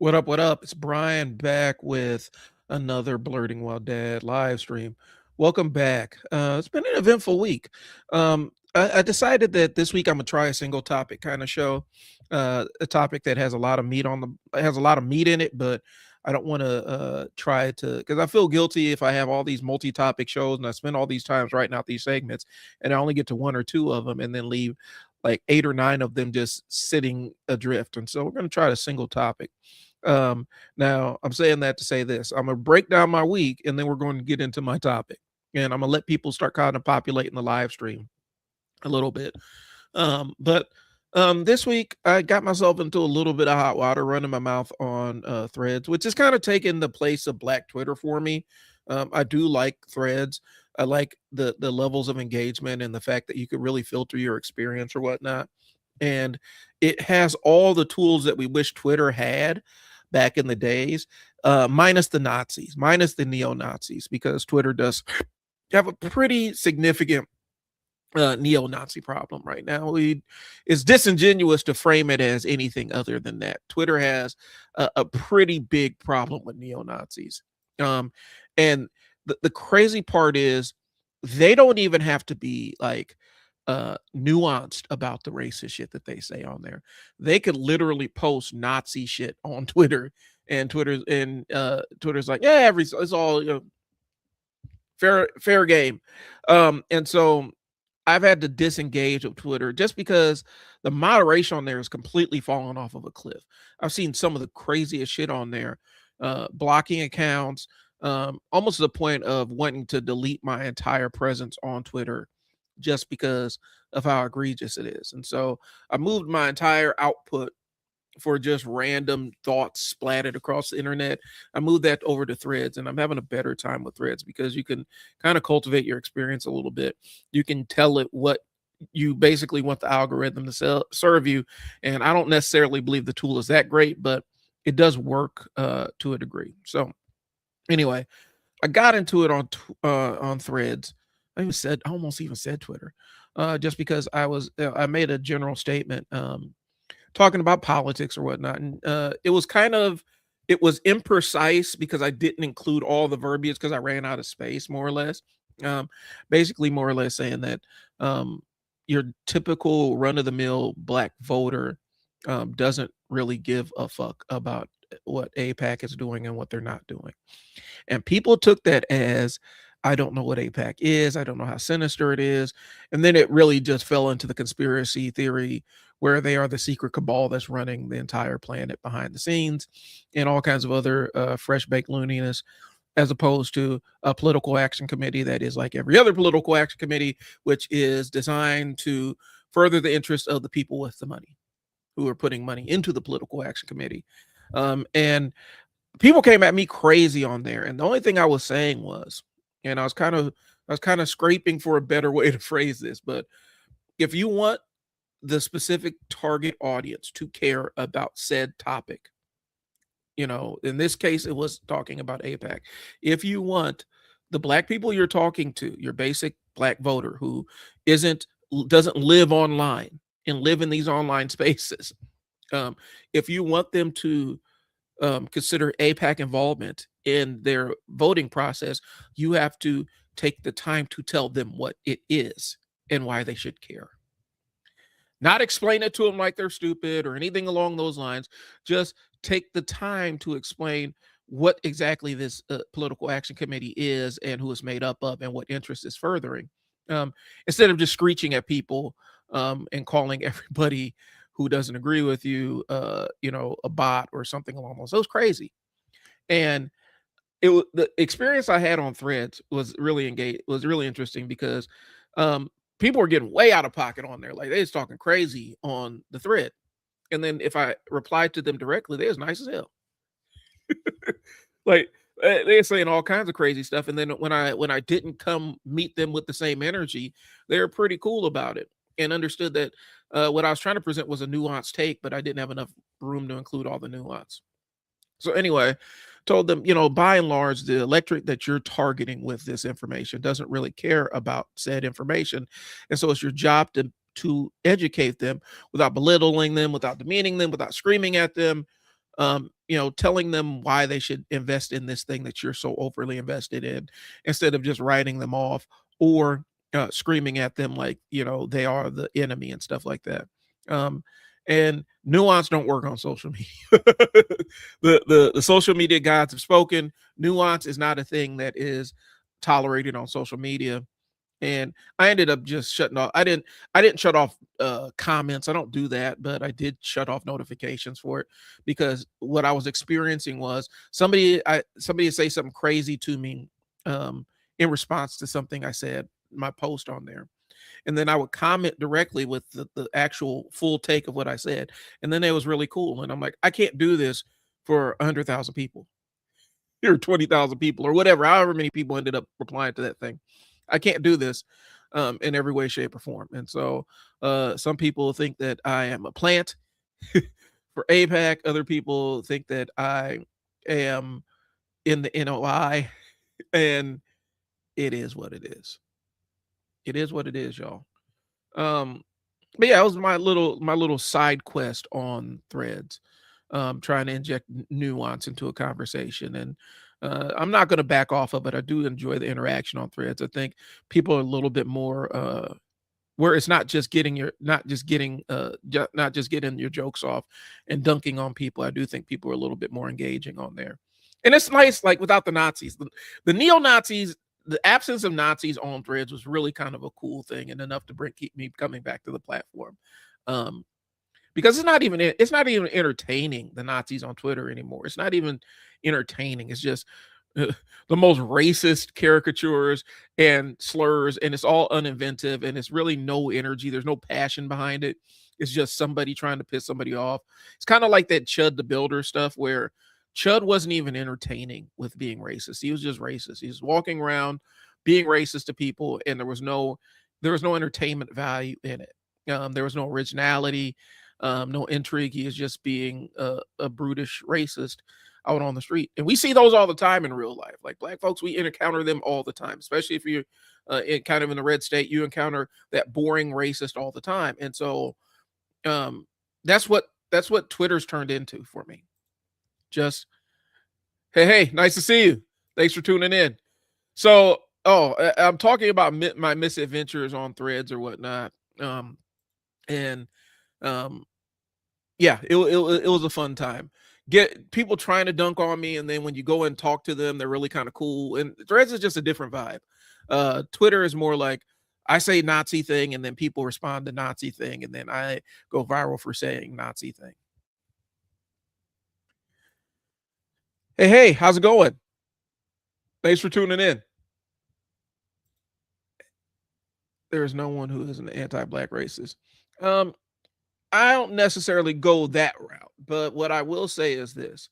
What up? What up? It's Brian back with another Blurting While Dad live stream. Welcome back. It's been an eventful week. I decided that this week I'm gonna try a single topic kind of show, a topic that has a lot of meat has a lot of meat in it, but I don't want to try to because I feel guilty if I have all these multi-topic shows and I spend all these times writing out these segments and I only get to one or two of them and then leave like 8 or 9 of them just sitting adrift. And so we're going to try a single topic. Now I'm saying that to say this. I'm gonna break down my week and then we're going to get into my topic. And I'm gonna let people start kind of populating the live stream a little bit. But this week I got myself into a little bit of hot water running my mouth on threads, which is kind of taking the place of Black Twitter for me. I do like threads. I like the levels of engagement and the fact that you could really filter your experience or whatnot. And it has all the tools that we wish Twitter had back in the days, minus the Nazis, minus the neo-Nazis, because Twitter does have a pretty significant neo-Nazi problem right now. It's disingenuous to frame it as anything other than that. Twitter has a pretty big problem with neo-Nazis. And the crazy part is they don't even have to be like nuanced about the racist shit that they say on there. They could literally post Nazi shit on Twitter, and Twitter's like, yeah, it's all, you know, fair game. And so I've had to disengage with Twitter just because the moderation on there is completely fallen off of a cliff. I've seen some of the craziest shit on there, blocking accounts, almost to the point of wanting to delete my entire presence on Twitter just because of how egregious it is. And so I moved my entire output for just random thoughts splattered across the internet. I moved that over to Threads, and I'm having a better time with Threads because you can kind of cultivate your experience a little bit. You can tell it what you basically want the algorithm to serve you. And I don't necessarily believe the tool is that great, but it does work to a degree. So anyway, I got into it on Threads. I almost even said Twitter, just because I made a general statement talking about politics or whatnot, and it was imprecise because I didn't include all the verbiage because I ran out of space, more or less. Basically, more or less saying that your typical run-of-the-mill Black voter doesn't really give a fuck about what AIPAC is doing and what they're not doing, and people took that as, I don't know what AIPAC is. I don't know how sinister it is. And then it really just fell into the conspiracy theory where they are the secret cabal that's running the entire planet behind the scenes and all kinds of other fresh baked looniness, as opposed to a political action committee that is like every other political action committee, which is designed to further the interest of the people with the money who are putting money into the political action committee. And people came at me crazy on there. And the only thing I was saying was, and I was kind of scraping for a better way to phrase this, but if you want the specific target audience to care about said topic, you know, in this case, it was talking about AIPAC. If you want the Black people you're talking to, your basic Black voter who doesn't live online and live in these online spaces, if you want them to consider AIPAC involvement in their voting process, you have to take the time to tell them what it is and why they should care. Not explain it to them like they're stupid or anything along those lines. Just take the time to explain what exactly this political action committee is and who it's made up of and what interest is furthering. Instead of just screeching at people and calling everybody who doesn't agree with you, a bot or something along those. It was crazy. And the experience I had on Threads was really interesting because people were getting way out of pocket on there. Like they was talking crazy on the thread. And then if I replied to them directly, they was nice as hell. Like they're saying all kinds of crazy stuff. And then when I didn't come meet them with the same energy, they were pretty cool about it and understood that what I was trying to present was a nuanced take, but I didn't have enough room to include all the nuance. So anyway, told them, by and large, the electorate that you're targeting with this information doesn't really care about said information. And so it's your job to educate them without belittling them, without demeaning them, without screaming at them, telling them why they should invest in this thing that you're so overly invested in, instead of just writing them off, or screaming at them like, they are the enemy and stuff like that. Um, and nuance don't work on social media. The social media gods have spoken. Nuance is not a thing that is tolerated on social media. And I ended up just shutting off. I didn't shut off comments. I don't do that, but I did shut off notifications for it, because what I was experiencing was somebody would say something crazy to me, um, in response to something I said, my post on there. And then I would comment directly with the actual full take of what I said. And then it was really cool. And I'm like, I can't do this for 100,000 people or 20,000 people or whatever, however many people ended up replying to that thing. I can't do this in every way, shape, or form. And so some people think that I am a plant for APAC. Other people think that I am in the NOI. And it is what it is. It is what it is, y'all. Um, but yeah, it was my little side quest on Threads, trying to inject nuance into a conversation. And I'm not going to back off of it. I do enjoy the interaction on Threads. I think people are a little bit more where it's not just getting your jokes off and dunking on people. I do think people are a little bit more engaging on there. And it's nice, like without the Nazis. The neo-Nazis, the absence of Nazis on Threads was really kind of a cool thing, and enough to keep me coming back to the platform. Um, because it's not even entertaining, the Nazis on Twitter anymore. It's not even entertaining. It's just the most racist caricatures and slurs, and it's all uninventive, and it's really no energy. There's no passion behind it. It's just somebody trying to piss somebody off. It's kind of like that Chud the Builder stuff, where Chud wasn't even entertaining with being racist. He was just racist. He was walking around being racist to people, and there was no entertainment value in it. There was no originality, no intrigue. He is just being a brutish racist out on the street. And we see those all the time in real life. Like Black folks, we encounter them all the time, especially if you're kind of in the red state. You encounter that boring racist all the time. And so um, that's what Twitter's turned into for me. Just, hey, nice to see you. Thanks for tuning in. So, I'm talking about my misadventures on Threads or whatnot. And um, yeah, it was a fun time. Get people trying to dunk on me, and then when you go and talk to them, they're really kind of cool. And Threads is just a different vibe. Twitter is more like I say Nazi thing, and then people respond to Nazi thing, and then I go viral for saying Nazi thing. Hey, how's it going? Thanks for tuning in. There is no one who is an anti-black racist. Um, I don't necessarily go that route, but what I will say is this.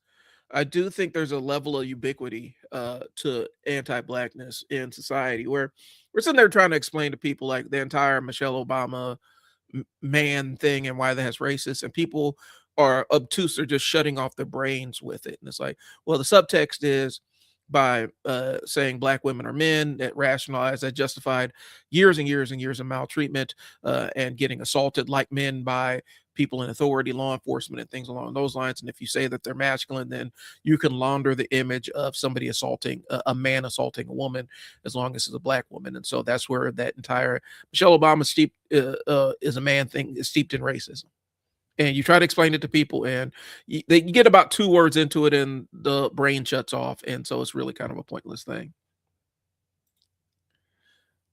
I do think there's a level of ubiquity to anti-blackness in society, where we're sitting there trying to explain to people like the entire Michelle Obama man thing and why that's racist, and people are obtuse. They're just shutting off their brains with it. And it's like, well, the subtext is by saying black women are men, that rationalized, that justified years and years and years of maltreatment and getting assaulted like men by people in authority, law enforcement, and things along those lines. And if you say that they're masculine, then you can launder the image of somebody assaulting a man assaulting a woman, as long as it's a black woman. And so that's where that entire Michelle Obama steeped is a man thing is steeped in racism. And you try to explain it to people, and you get about 2 words into it, and the brain shuts off, and so it's really kind of a pointless thing.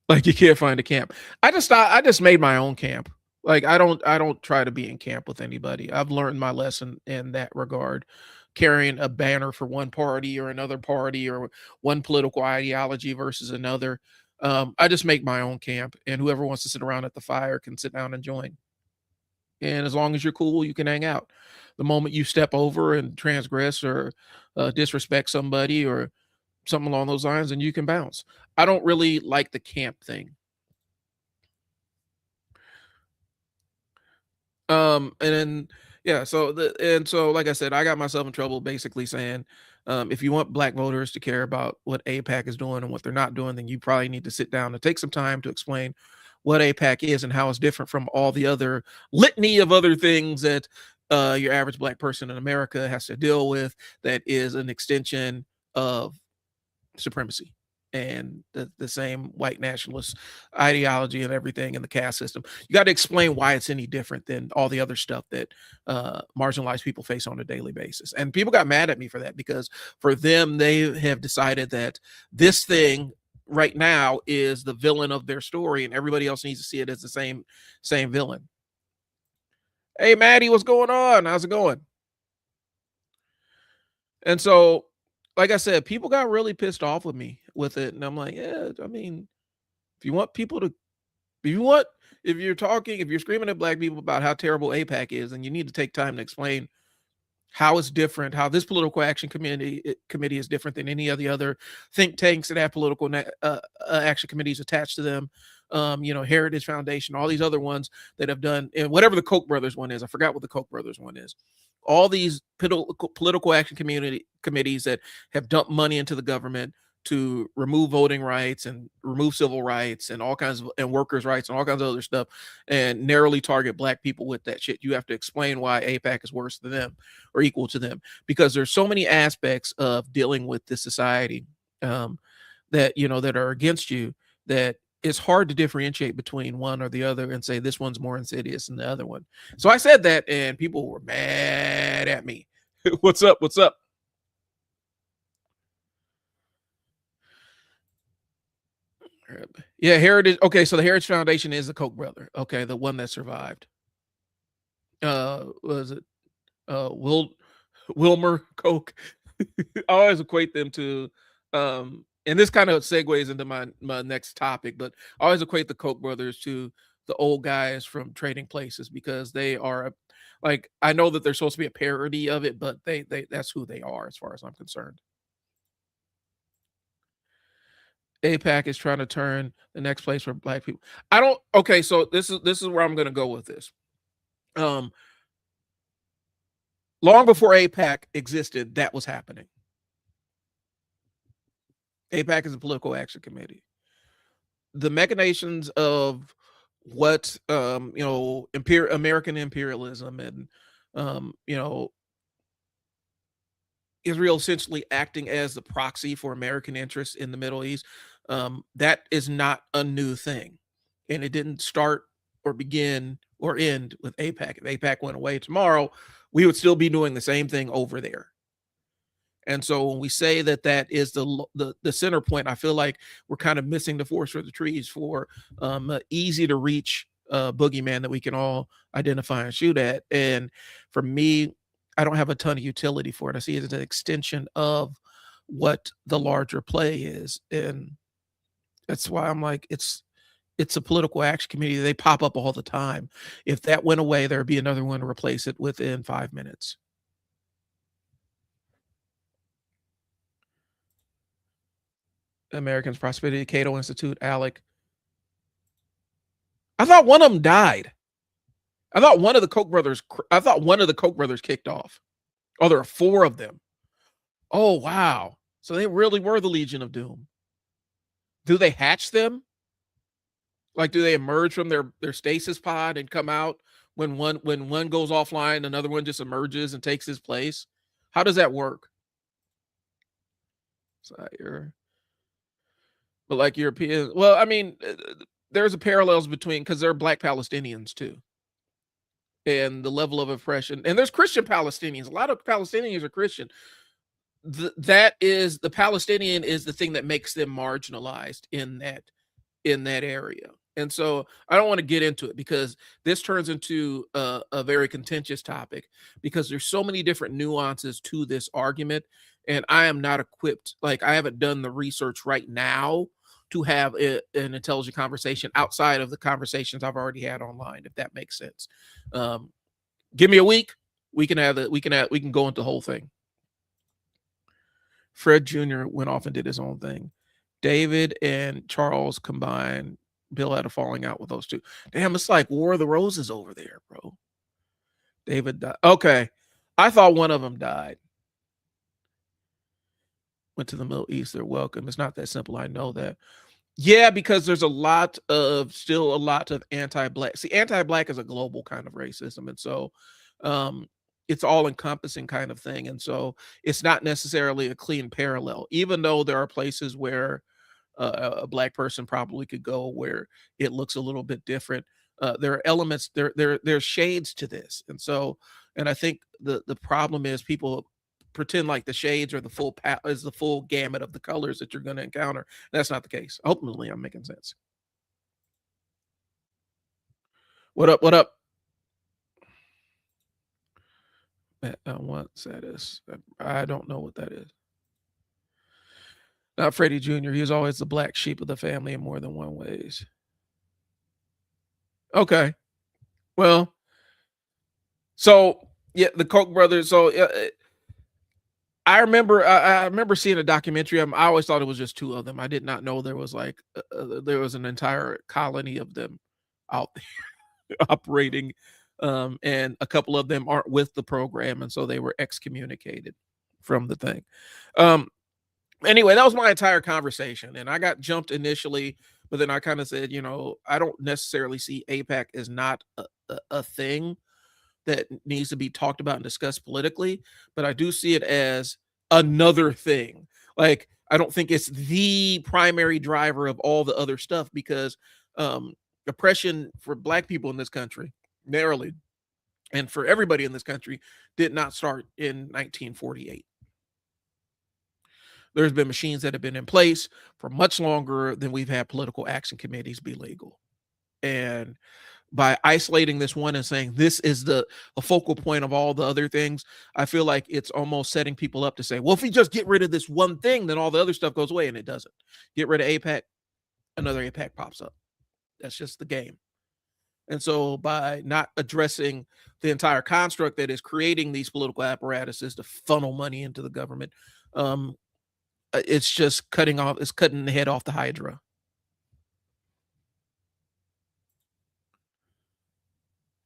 Like, you can't find a camp. I just made my own camp. Like, I don't try to be in camp with anybody. I've learned my lesson in that regard. Carrying a banner for one party or another party, or one political ideology versus another. I just make my own camp, and whoever wants to sit around at the fire can sit down and join. And as long as you're cool, you can hang out. The moment you step over and transgress or disrespect somebody or something along those lines, then you can bounce. I don't really like the camp thing. And then yeah, so like I said, I got myself in trouble basically saying, if you want black voters to care about what APAC is doing and what they're not doing, then you probably need to sit down and take some time to explain what APAC is and how it's different from all the other litany of other things that your average black person in America has to deal with, that is an extension of supremacy and the same white nationalist ideology and everything in the caste system. You got to explain why it's any different than all the other stuff that marginalized people face on a daily basis. And people got mad at me for that, because for them, they have decided that this thing right now is the villain of their story, and everybody else needs to see it as the same villain. Hey, Maddie, what's going on? How's it going? And so, like I said, people got really pissed off with me with it, and I'm like, yeah, I mean, if you want people to, if you want, if you're screaming at black people about how terrible APAC is, then you need to take time to explain how it's different, how this political action committee is different than any of the other think tanks that have political action committees attached to them. Heritage Foundation, all these other ones that have done, and whatever the Koch brothers one is, I forgot what the Koch brothers one is. All these political action committees that have dumped money into the government to remove voting rights and remove civil rights and all kinds of, and workers' rights and all kinds of other stuff, and narrowly target black people with that shit. You have to explain why APAC is worse than them or equal to them, because there's so many aspects of dealing with this society that are against you, that it's hard to differentiate between one or the other and say this one's more insidious than the other one. So I said that, and people were mad at me. What's up? What's up? Yeah, Heritage. Okay, so the Heritage Foundation is the Koch brother. Okay, the one that survived. Was it Wilmer Koch? I always equate them to, and this kind of segues into my next topic, but I always equate the Koch brothers to the old guys from Trading Places, because they are, like, I know that they're supposed to be a parody of it, but they that's who they are as far as I'm concerned. APAC is trying to turn the next place for black people. I don't. Okay, so this is where I'm going to go with this. Long before APAC existed, that was happening. APAC is a political action committee. The machinations of what American imperialism and Israel essentially acting as the proxy for American interests in the Middle East, that is not a new thing. And it didn't start or begin or end with APAC. If APAC went away tomorrow, we would still be doing the same thing over there. And so when we say that is the center point, I feel like we're kind of missing the forest for the trees for easy to reach boogeyman that we can all identify and shoot at. And for me, I don't have a ton of utility for it. I see it as an extension of what the larger play is. And that's why I'm like, it's a political action committee. They pop up all the time. If that went away, there'd be another one to replace it within 5 minutes. Americans Prosperity, Cato Institute, ALEC. I thought one of them died. I thought one of the Koch brothers kicked off. Oh, there are 4 of them. Oh, wow. So they really were the Legion of Doom. Do they hatch them? Like, do they emerge from their stasis pod and come out when one goes offline, another one just emerges and takes his place? How does that work? But like European, well, I mean, there's a parallels between, because they're black Palestinians too, and the level of oppression. And there's Christian Palestinians. A lot of Palestinians are Christian. That is, the Palestinian is the thing that makes them marginalized in that area. And so I don't want to get into it, because this turns into a very contentious topic, because there's so many different nuances to this argument, and I am not equipped. Like, I haven't done the research right now to have an intelligent conversation outside of the conversations I've already had online, if that makes sense. Give me a week, we can go into the whole thing. Fred Jr. went off and did his own thing. David and Charles combined. Bill had a falling out with those two. Damn, it's like War of the Roses over there, bro. David died. Okay. I thought one of them died. Went to the Middle East. They're welcome. It's not that simple. I know that. Yeah, because there's still a lot of anti-black. See, anti-black is a global kind of racism. And so it's all encompassing kind of thing. And so it's not necessarily a clean parallel, even though there are places where a black person probably could go where it looks a little bit different. There are elements, there's shades to this. And so, and I think the problem is people pretend like the shades are the is the full gamut of the colors that you're going to encounter. That's not the case. Hopefully I'm making sense. What up? What up? What status? I don't know what that is. Not Freddie Jr. He was always the black sheep of the family in more than one ways. Okay. Well, so yeah, the Koch brothers. So I remember seeing a documentary of them. I always thought it was just two of them. I did not know there was like there was an entire colony of them out there operating, and a couple of them aren't with the program, and so they were excommunicated from the thing. Anyway, that was my entire conversation, and I got jumped initially, but then I kind of said, I don't necessarily see APAC as not a thing that needs to be talked about and discussed politically, but I do see it as another thing. Like, I don't think it's the primary driver of all the other stuff, because oppression for black people in this country, narrowly, and for everybody in this country, did not start in 1948. There's been machines that have been in place for much longer than we've had political action committees be legal. And by isolating this one and saying this is a focal point of all the other things, I feel like it's almost setting people up to say, well, if we just get rid of this one thing, then all the other stuff goes away, and it doesn't. Get rid of APAC, another APAC pops up. That's just the game. And so by not addressing the entire construct that is creating these political apparatuses to funnel money into the government, it's just cutting the head off the Hydra.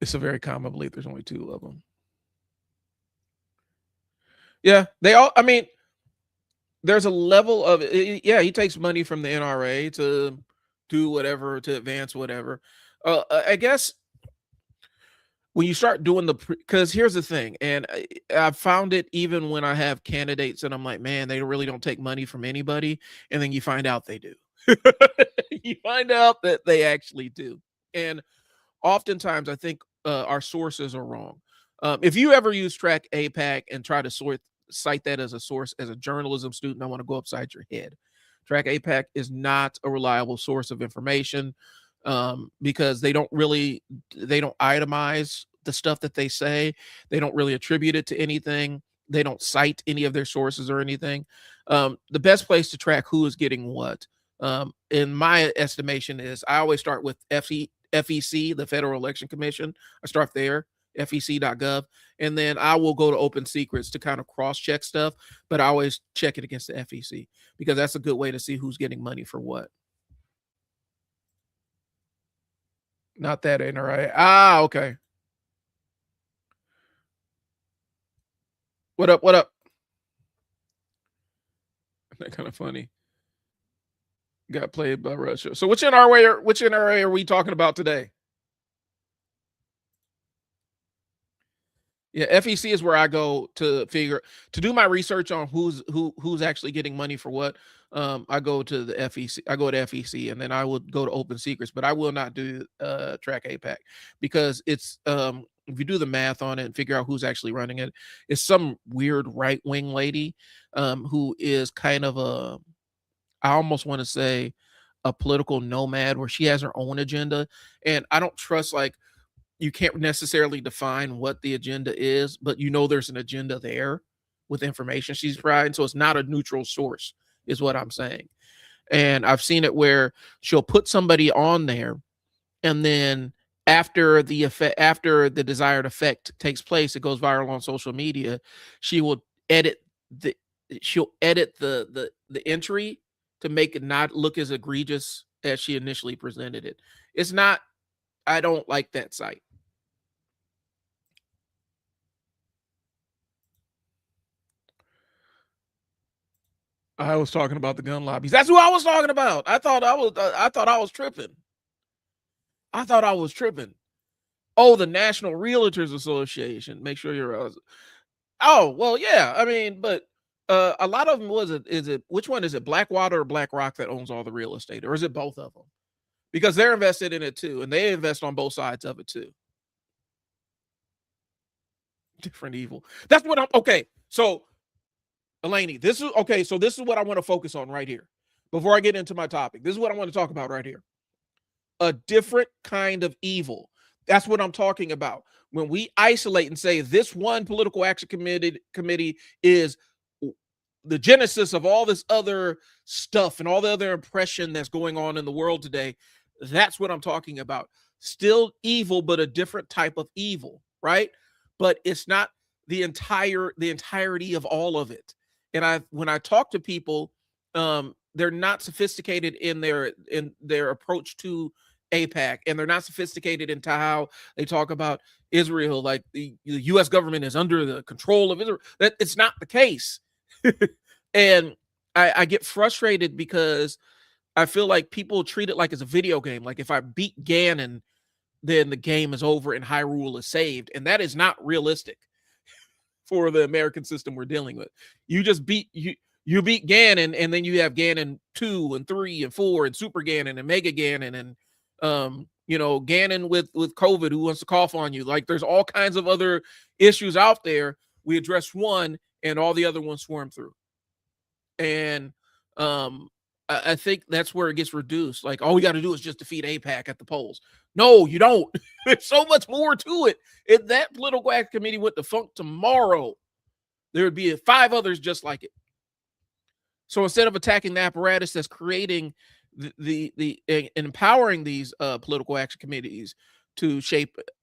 It's a very common belief. There's only two of them. Yeah, I mean, there's a level of, yeah, he takes money from the NRA to do whatever, to advance whatever. I guess when you start doing because here's the thing, and I found it even when I have candidates and I'm like, man, they really don't take money from anybody. And then you find out they do. You find out that they actually do. And oftentimes I think our sources are wrong. If you ever use Track APAC and try to cite that as a source, as a journalism student, I want to go upside your head. Track APAC is not a reliable source of information, because they don't itemize the stuff that they say. They don't really attribute it to anything. They don't cite any of their sources or anything. The best place to track who is getting what, in my estimation, is I always start with FEC, the Federal Election Commission. I start there, fec.gov, and then I will go to Open Secrets to kind of cross-check stuff, but I always check it against the FEC because that's a good way to see who's getting money for what. Not that NRA. Ah, okay. What up? What up? That kind of funny. Got played by Russia. So which NRA are we talking about today? Yeah, FEC is where I go to do my research on who's actually getting money for what. I go to the FEC. I go to FEC, and then I will go to Open Secrets, but I will not do Track APAC because it's if you do the math on it and figure out who's actually running it, it's some weird right wing lady who is kind of I almost want to say a political nomad where she has her own agenda, and I don't trust you can't necessarily define what the agenda is, but there's an agenda there with information she's providing. So it's not a neutral source, is what I'm saying. And I've seen it where she'll put somebody on there, and then after the desired effect takes place, it goes viral on social media. She'll edit the entry to make it not look as egregious as she initially presented it. It's not. I don't like that site. I was talking about the gun lobbies. That's who I was talking about. I thought I was tripping. Oh, the National Realtors Association. Make sure you're. Oh well, yeah. I mean, but a lot of them is it which one is it? Blackwater or BlackRock that owns all the real estate, or is it both of them? Because they're invested in it too, and they invest on both sides of it too. Different evil. That's what I'm. Okay, so Elaney, this is okay. So this is what I want to focus on right here. Before I get into my topic, this is what I want to talk about right here. A different kind of evil. That's what I'm talking about. When we isolate and say this one political action committee is the genesis of all this other stuff and all the other oppression that's going on in the world today, that's what I'm talking about. Still evil, but a different type of evil, right? But it's not the entirety of all of it. And when I talk to people, they're not sophisticated in their approach to APAC, and they're not sophisticated into how they talk about Israel, like the U.S. government is under the control of Israel. That it's not the case. And I get frustrated because I feel like people treat it like it's a video game. Like if I beat Ganon, then the game is over and Hyrule is saved. And that is not realistic for the American system we're dealing with. You just beat Ganon, and then you have Ganon 2 and 3 and 4 and Super Ganon and Mega Ganon and Ganon with COVID who wants to cough on you. Like there's all kinds of other issues out there. We address one and all the other ones swarm through. And I think that's where it gets reduced. Like all we got to do is just defeat APAC at the polls. No, you don't. There's so much more to it. If that political action committee went defunct tomorrow, there would be 5 others just like it. So instead of attacking the apparatus that's creating the empowering these political action committees to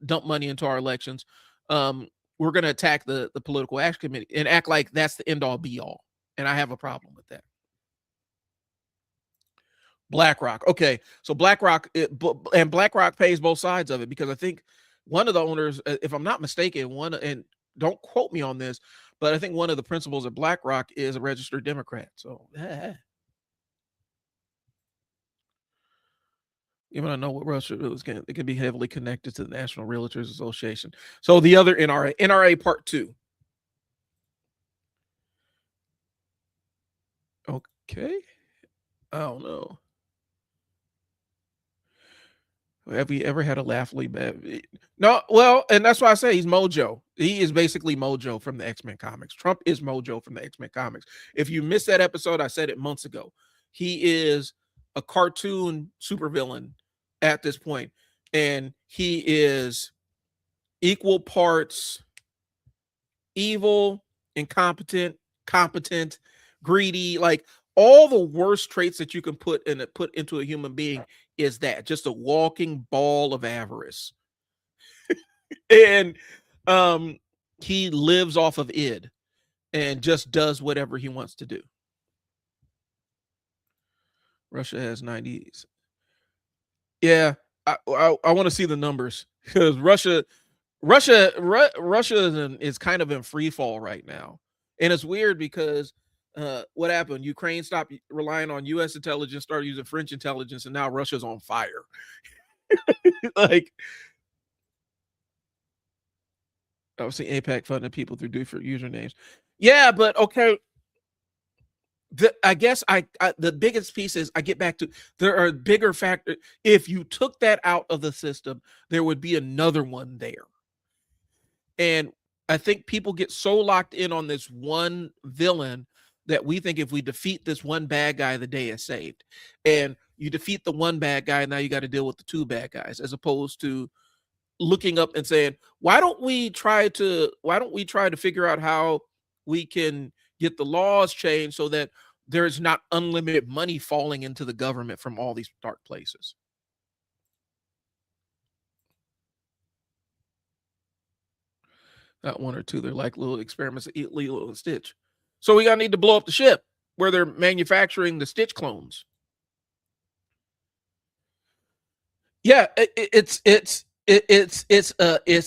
dump money into our elections, we're going to attack the political action committee and act like that's the end all be all. And I have a problem with that. BlackRock. Okay. So BlackRock pays both sides of it, because I think one of the owners, if I'm not mistaken, and don't quote me on this, but I think one of the principals of BlackRock is a registered Democrat. So, even I know what Russia is, it can be heavily connected to the National Realtors Association. So the other NRA Part 2. Okay. I don't know. Have we ever had a laughably bad? No, well, and that's why I say he's Mojo. He is basically Mojo from the X-Men comics. Trump is Mojo from the X-Men comics. If you missed that episode, I said it months ago. He is a cartoon supervillain at this point, and he is equal parts evil, incompetent, competent, greedy, like all the worst traits that you can put into a human being is that, just a walking ball of avarice. And he lives off of id and just does whatever he wants to do. Russia has 90s. Yeah, I want to see the numbers, because Russia is kind of in free fall right now. And it's weird because what happened? Ukraine stopped relying on U.S. intelligence, started using French intelligence, and now Russia's on fire. Like, I was seeing APAC funding people through different usernames. Yeah, but okay. I guess the biggest piece is, I get back to, there are bigger factors. If you took that out of the system, there would be another one there. And I think people get so locked in on this one villain that we think if we defeat this one bad guy, the day is saved. And you defeat the one bad guy, now you got to deal with the 2 bad guys, as opposed to looking up and saying, why don't we try to figure out how we can get the laws changed so that there's not unlimited money falling into the government from all these dark places. Not one or two. They're like little experiments of Lilo and Stitch. So we gotta need to blow up the ship where they're manufacturing the Stitch clones. Yeah, it's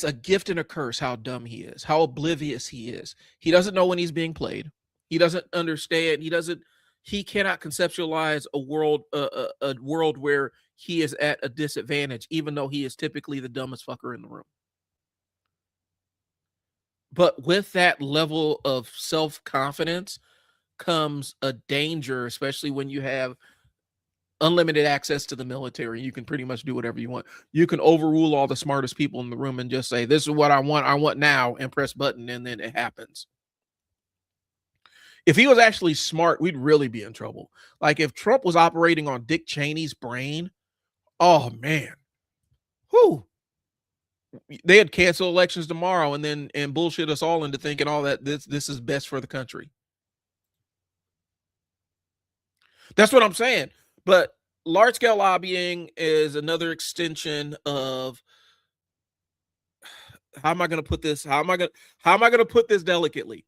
a gift and a curse how dumb he is, how oblivious he is. He doesn't know when he's being played. He doesn't understand. He cannot conceptualize a world where he is at a disadvantage, even though he is typically the dumbest fucker in the room. But with that level of self-confidence comes a danger, especially when you have unlimited access to the military. You can pretty much do whatever you want. You can overrule all the smartest people in the room and just say, this is what I want now, and press button, and then it happens. If he was actually smart, we'd really be in trouble. Like if Trump was operating on Dick Cheney's brain, oh man, whew, they'd cancel elections tomorrow and then bullshit us all into thinking all that this is best for the country. That's what I'm saying. But large scale lobbying is another extension of, how am I going to put this? How am I going to put this delicately?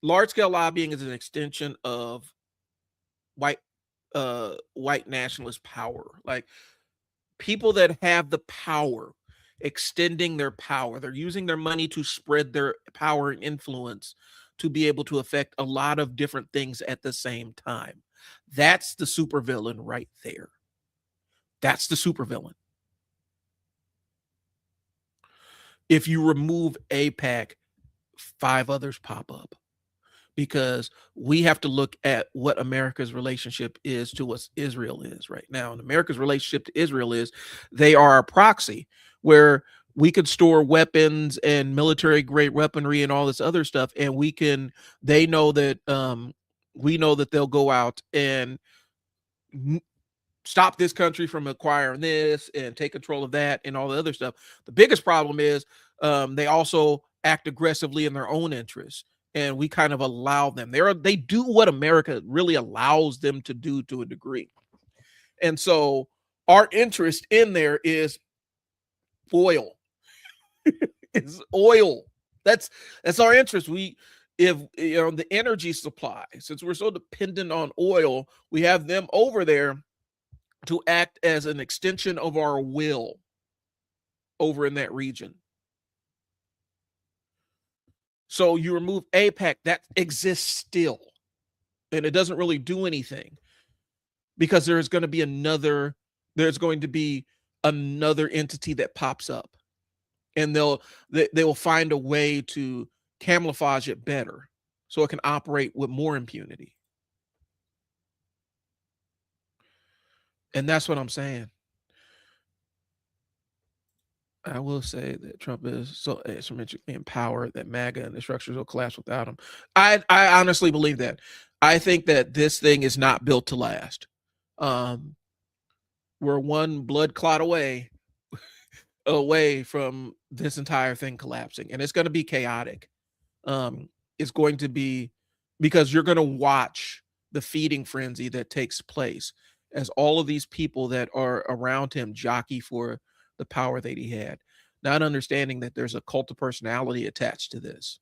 Large scale lobbying is an extension of white white nationalist power. Like people that have the power, extending their power. They're using their money to spread their power and influence to be able to affect a lot of different things at the same time. That's the supervillain right there. That's the supervillain. If you remove AIPAC, 5 others pop up, because we have to look at what America's relationship is to what Israel is right now. And America's relationship to Israel is they are a proxy where we could store weapons and military grade weaponry and all this other stuff. And they know that, we know that they'll go out and stop this country from acquiring this and take control of that and all the other stuff. The biggest problem is they also act aggressively in their own interests, and we kind of allow them. They do what America really allows them to do to a degree. And so our interest in there is oil. It's oil. That's our interest. If the energy supply, since we're so dependent on oil, we have them over there to act as an extension of our will over in that region. So you remove AIPAC, that exists still, and it doesn't really do anything, because there's going to be another entity that pops up, and they will find a way to camouflage it better so it can operate with more impunity. And that's what I'm saying. I will say that Trump is so asymmetrically empowered that MAGA and the structures will collapse without him. I honestly believe that. I think that this thing is not built to last. We're one blood clot away from this entire thing collapsing, and it's going to be chaotic. It's going to be, because you're going to watch the feeding frenzy that takes place as all of these people that are around him jockey for the power that he had, not understanding that there's a cult of personality attached to this.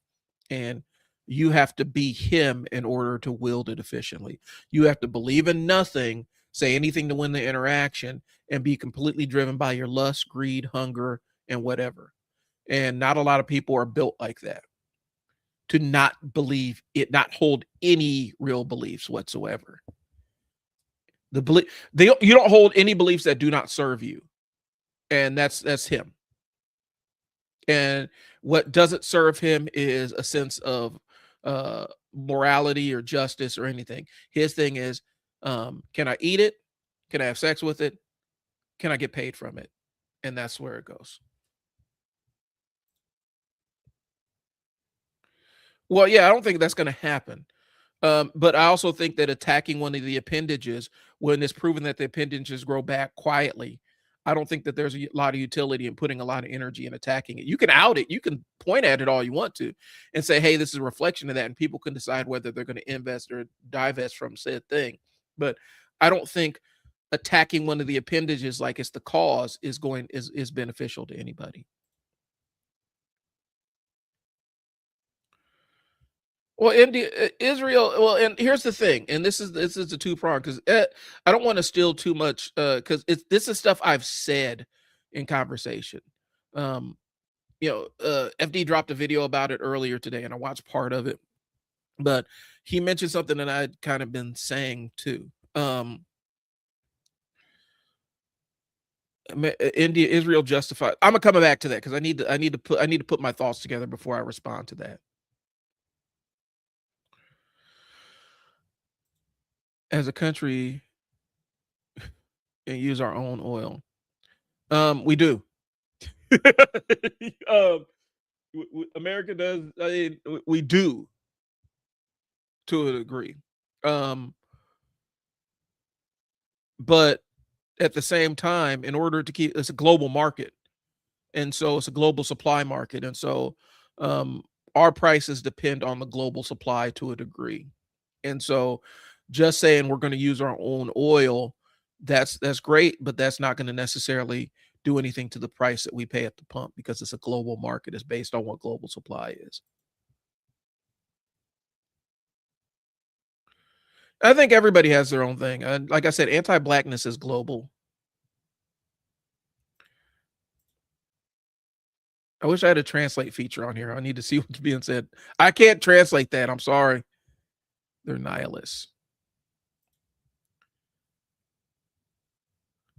And you have to be him in order to wield it efficiently. You have to believe in nothing, say anything to win the interaction, and be completely driven by your lust, greed, hunger, and whatever. And not a lot of people are built like that, to not believe it, not hold any real beliefs whatsoever. You don't hold any beliefs that do not serve you. And that's him. And what doesn't serve him is a sense of morality or justice or anything. His thing is, can I eat it? Can I have sex with it? Can I get paid from it? And that's where it goes. Well, yeah, I don't think that's going to happen. But I also think that attacking one of the appendages, when it's proven that the appendages grow back quietly, I don't think that there's a lot of utility in putting a lot of energy in attacking it. You can out it, you can point at it all you want to and say, hey, this is a reflection of that. And people can decide whether they're going to invest or divest from said thing. But I don't think attacking one of the appendages like it's the cause is beneficial to anybody. Well, Israel. Well, and here's the thing, and this is a two prong, because I don't want to steal too much, because this is stuff I've said in conversation. FD dropped a video about it earlier today, and I watched part of it, but he mentioned something that I'd kind of been saying too. India, Israel justified. I'm coming back to that because I need to put my thoughts together before I respond to that. As a country, and use our own oil. We do. um, America does. I mean, we do to a degree. Um, but at the same time, in order to keep, it's a global market, and so it's a global supply market, and so um, our prices depend on the global supply to a degree. And so, just saying we're going to use our own oil, that's great, but that's not going to necessarily do anything to the price that we pay at the pump because it's a global market. It's based on what global supply is. I think everybody has their own thing. And like I said, anti-blackness is global. I wish I had a translate feature on here. I need to see what's being said. I can't translate that. I'm sorry. They're nihilists.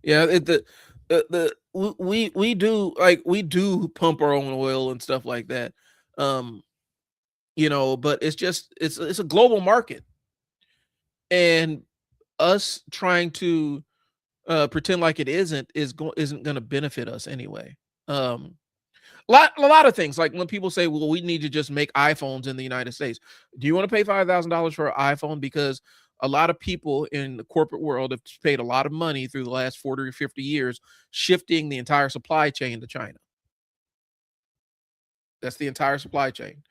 Yeah, we do, like, we do pump our own oil and stuff like that. Um, but it's just it's a global market, and us trying to pretend like it isn't going to benefit us anyway. Um, a lot of things, like when people say, well, we need to just make iPhones in the United States. Do you want to pay $5,000 for an iPhone? Because a lot of people in the corporate world have paid a lot of money through the last 40 or 50 years shifting the entire supply chain to China. That's the entire supply chain.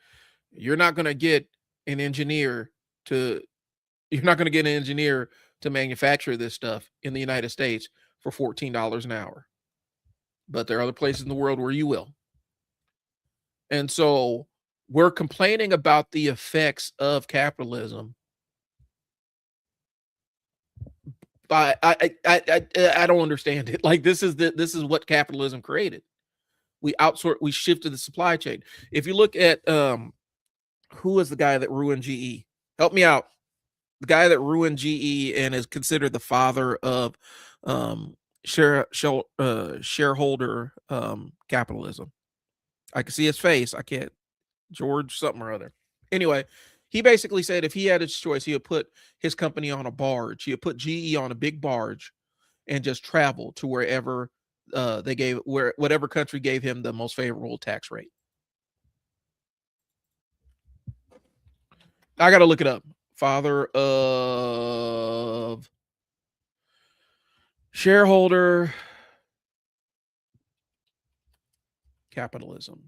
You're not going to get an engineer to you're not going to get an engineer to manufacture this stuff in the United States for $14 an hour. But there are other places in the world where you will. And so we're complaining about the effects of capitalism. But I don't understand it. Like, this is what capitalism created. We shifted the supply chain. If you look at who was the guy that ruined GE? Help me out. The guy that ruined GE and is considered the father of um shareholder capitalism. I can see his face. I can't. George something or other. Anyway, he basically said if he had his choice, he would put his company on a barge. He would put GE on a big barge and just travel to wherever whatever country gave him the most favorable tax rate. I got to look it up. Father of shareholder capitalism.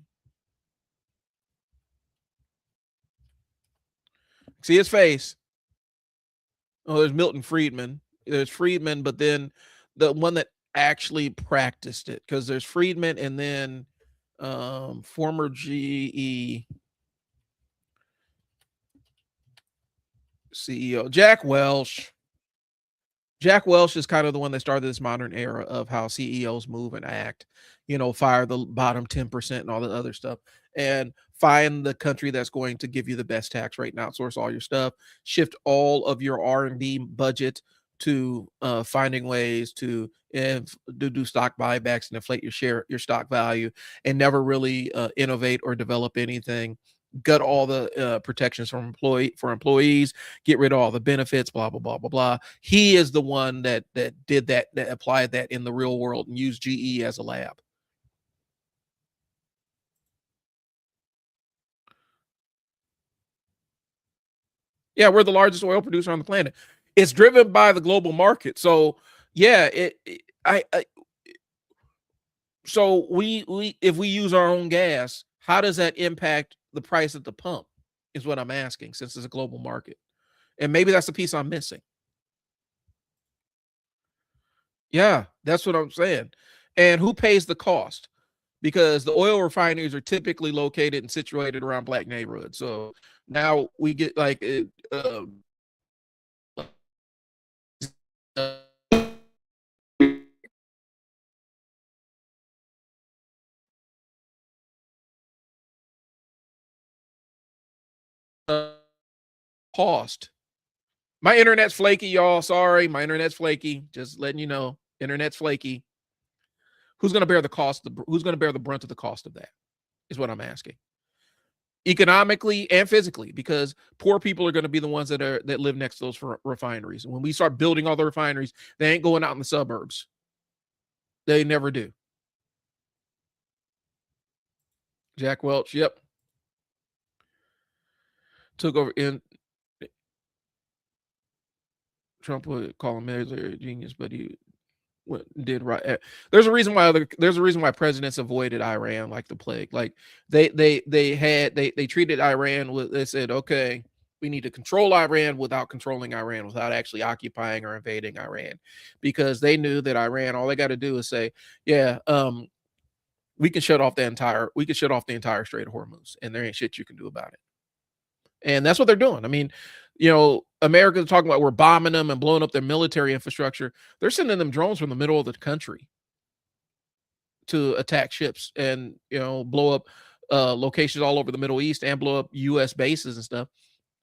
See his face. Oh, there's Milton Friedman. There's Friedman, but then the one that actually practiced it, because there's Friedman and then former GE CEO Jack Welch. Jack Welch is kind of the one that started this modern era of how CEOs move and act, fire the bottom 10% and all the other stuff, and find the country that's going to give you the best tax rate and outsource all your stuff, shift all of your R&D budget to finding ways to do stock buybacks and inflate your stock value, and never really innovate or develop anything. Gut all the protections for employees, get rid of all the benefits, blah blah blah blah blah. He is the one that did that applied that in the real world and used GE as a lab. Yeah, we're the largest oil producer on the planet. It's driven by the global market. So yeah, I so we if we use our own gas, how does that impact the price at the pump? Is what I'm asking, since it's a global market. And maybe that's the piece I'm missing. Yeah, that's what I'm saying. And who pays the cost? Because the oil refineries are typically located and situated around black neighborhoods. So now we get like uh, cost. My internet's flaky, y'all. Sorry, my internet's flaky. Just letting you know, internet's flaky. Who's going to bear the cost? Who's going to bear the brunt of the cost of that? Is what I'm asking. Economically and physically, because poor people are going to be the ones that live next to those refineries. When we start building all the refineries, they ain't going out in the suburbs. They never do. Jack Welch, yep, took over. In Trump would call him military genius, but he did right. There's a reason why presidents avoided Iran like the plague. Like they treated Iran with, they said, okay, we need to control Iran without controlling Iran, without actually occupying or invading Iran, because they knew that Iran, all they got to do is say, yeah, we can shut off the entire Strait of Hormuz, and there ain't shit you can do about it. And that's what they're doing. I mean, America's talking about we're bombing them and blowing up their military infrastructure. They're sending them drones from the middle of the country to attack ships and, blow up locations all over the Middle East and blow up U.S. bases and stuff.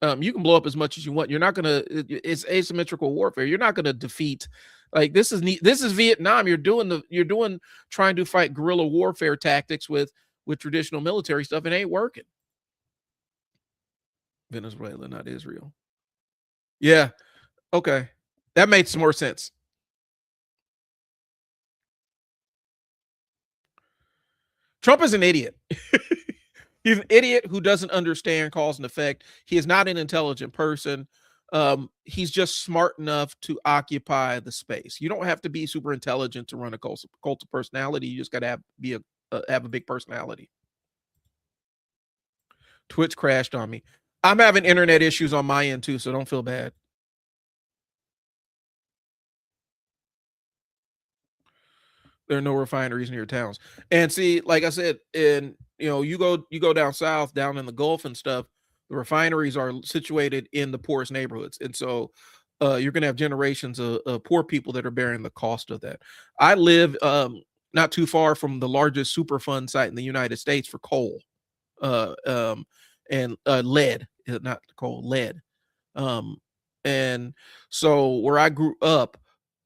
You can blow up as much as you want. You're not gonna. It's asymmetrical warfare. You're not gonna defeat. Like this is Vietnam. You're doing trying to fight guerrilla warfare tactics with traditional military stuff. It ain't working. Venezuela, not Israel. Yeah. Okay. That makes some more sense. Trump is an idiot. He's an idiot who doesn't understand cause and effect. He is not an intelligent person. He's just smart enough to occupy the space. You don't have to be super intelligent to run a cult of personality. You just got to have a big personality. Twitch crashed on me. I'm having internet issues on my end too, so don't feel bad. There are no refineries near towns. And see, like I said, you go down south, down in the Gulf and stuff, the refineries are situated in the poorest neighborhoods. And so you're going to have generations of poor people that are bearing the cost of that. I live not too far from the largest Superfund site in the United States for coal and lead, not coal, lead. And so where I grew up,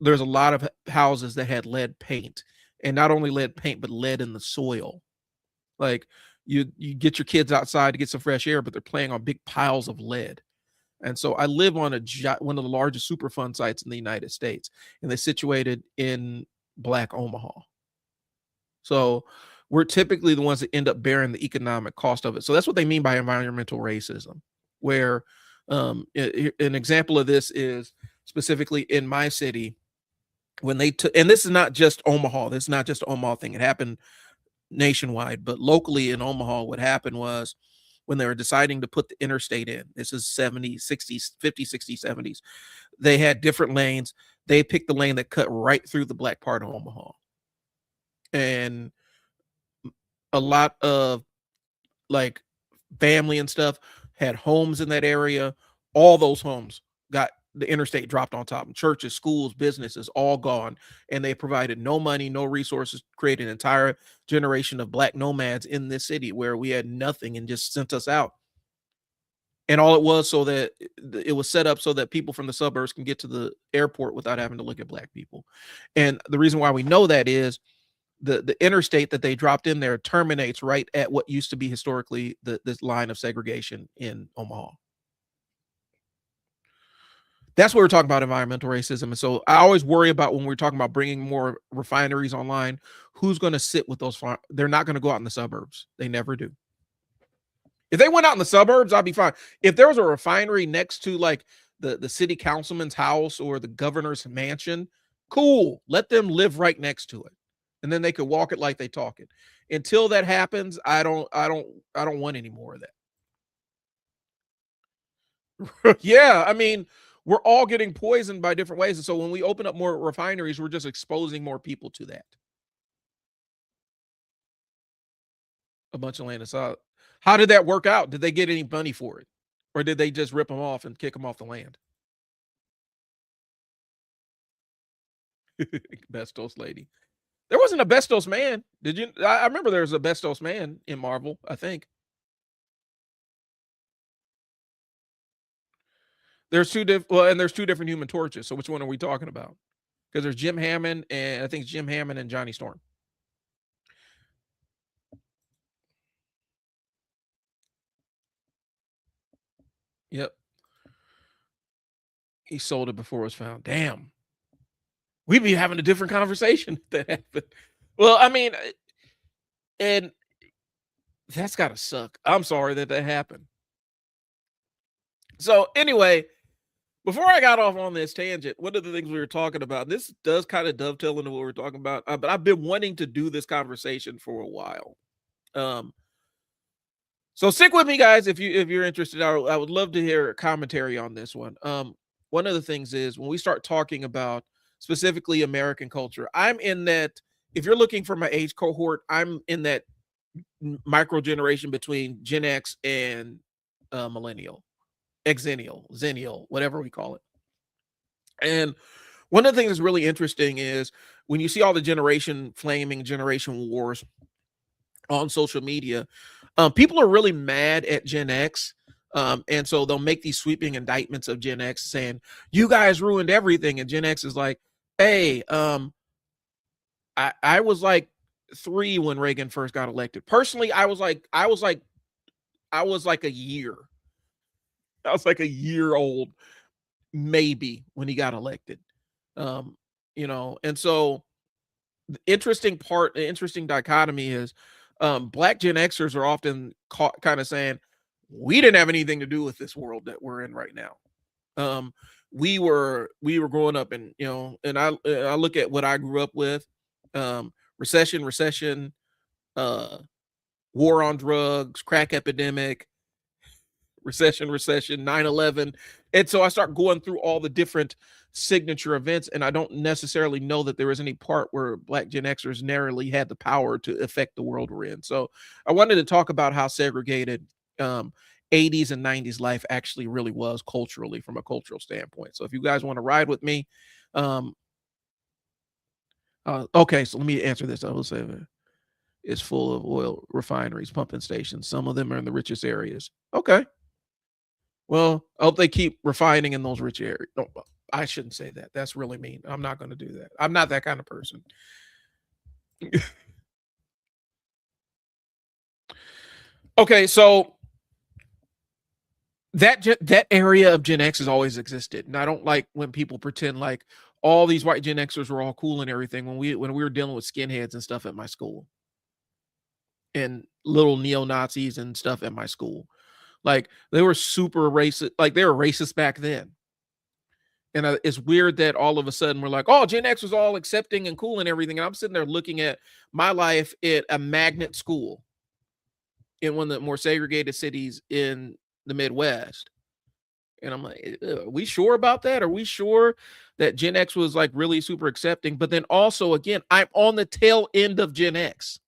there's a lot of houses that had lead paint, and not only lead paint, but lead in the soil. Like you get your kids outside to get some fresh air, but they're playing on big piles of lead. And so I live on one of the largest Superfund sites in the United States, and they're situated in Black Omaha. So we're typically the ones that end up bearing the economic cost of it. So that's what they mean by environmental racism, where an example of this is specifically in my city when they took, and this is not just Omaha, this is not just an Omaha thing, it happened nationwide, but locally in Omaha, what happened was when they were deciding to put the interstate in, this is 70s, 60s, 50s, 60s, 70s, they had different lanes. They picked the lane that cut right through the black part of Omaha. And a lot of like family and stuff had homes in that area. All those homes got the interstate dropped on top. Churches, schools, businesses, all gone. And they provided no money, no resources, created an entire generation of black nomads in this city where we had nothing and just sent us out. And all it was so that it was set up so that people from the suburbs can get to the airport without having to look at black people. And the reason why we know that is the interstate that they dropped in there terminates right at what used to be historically this line of segregation in Omaha. That's what we're talking about, environmental racism. And so I always worry about when we're talking about bringing more refineries online, who's going to sit with those. They're not going to go out in the suburbs. They never do. If they went out in the suburbs, I'd be fine. If there was a refinery next to like the city councilman's house or the governor's mansion, cool. Let them live right next to it. And then they could walk it like they talk it. Until that happens, I don't want any more of that. Yeah, I mean, we're all getting poisoned by different ways. And so when we open up more refineries, we're just exposing more people to that. A bunch of land aside. How did that work out? Did they get any money for it? Or did they just rip them off and kick them off the land? Bestos lady. There wasn't a Bestos man. Did you? I remember there was a Bestos man in Marvel, I think. There's two different Human Torches. So which one are we talking about? Because there's Jim Hammond and I think it's Jim Hammond and Johnny Storm. Yep. He sold it before it was found. Damn. We'd be having a different conversation if that happened. Well, I mean, and that's gotta suck. I'm sorry that that happened. So anyway, before I got off on this tangent, one of the things we were talking about, this does kind of dovetail into what we're talking about, but I've been wanting to do this conversation for a while. Um, so stick with me, guys, if you're interested. I would love to hear a commentary on this one. One of the things is when we start talking about specifically American culture, I'm in that. If you're looking for my age cohort, I'm in that micro generation between Gen X and millennial, Xennial, whatever we call it. And one of the things that's really interesting is when you see all the generation flaming generation wars on social media, people are really mad at Gen X. And so they'll make these sweeping indictments of Gen X saying, you guys ruined everything. And Gen X is like, hey, I was like 3 when Reagan first got elected. Personally, I was like a year. I was like a year old, maybe, when he got elected. Um, and so the interesting dichotomy is black Gen Xers are often caught kind of saying, we didn't have anything to do with this world that we're in right now. Um, we were growing up and and I look at what I grew up with, recession, uh, war on drugs, crack epidemic, recession, 9/11. And so I start going through all the different signature events, and I don't necessarily know that there was any part where black Gen Xers narrowly had the power to affect the world we're in. So I wanted to talk about how segregated um 80s and 90s life actually really was culturally from a cultural standpoint. So if you guys want to ride with me, um okay, so let me answer this. I will say that it's full of oil refineries, pumping stations. Some of them are in the richest areas. Okay. Well, I hope they keep refining in those rich areas. No, I shouldn't say that. That's really mean. I'm not going to do that. I'm not that kind of person. Okay, so that area of Gen X has always existed, and I don't like when people pretend like all these white Gen Xers were all cool and everything when we were dealing with skinheads and stuff at my school and little neo Nazis and stuff at my school. Like they were super racist. Like they were racist back then. And it's weird that all of a sudden we're like, oh, Gen X was all accepting and cool and everything. And I'm sitting there looking at my life at a magnet school in one of the more segregated cities in the Midwest. And I'm like, are we sure about that? Are we sure that Gen X was like really super accepting? But then also, again, I'm on the tail end of Gen X.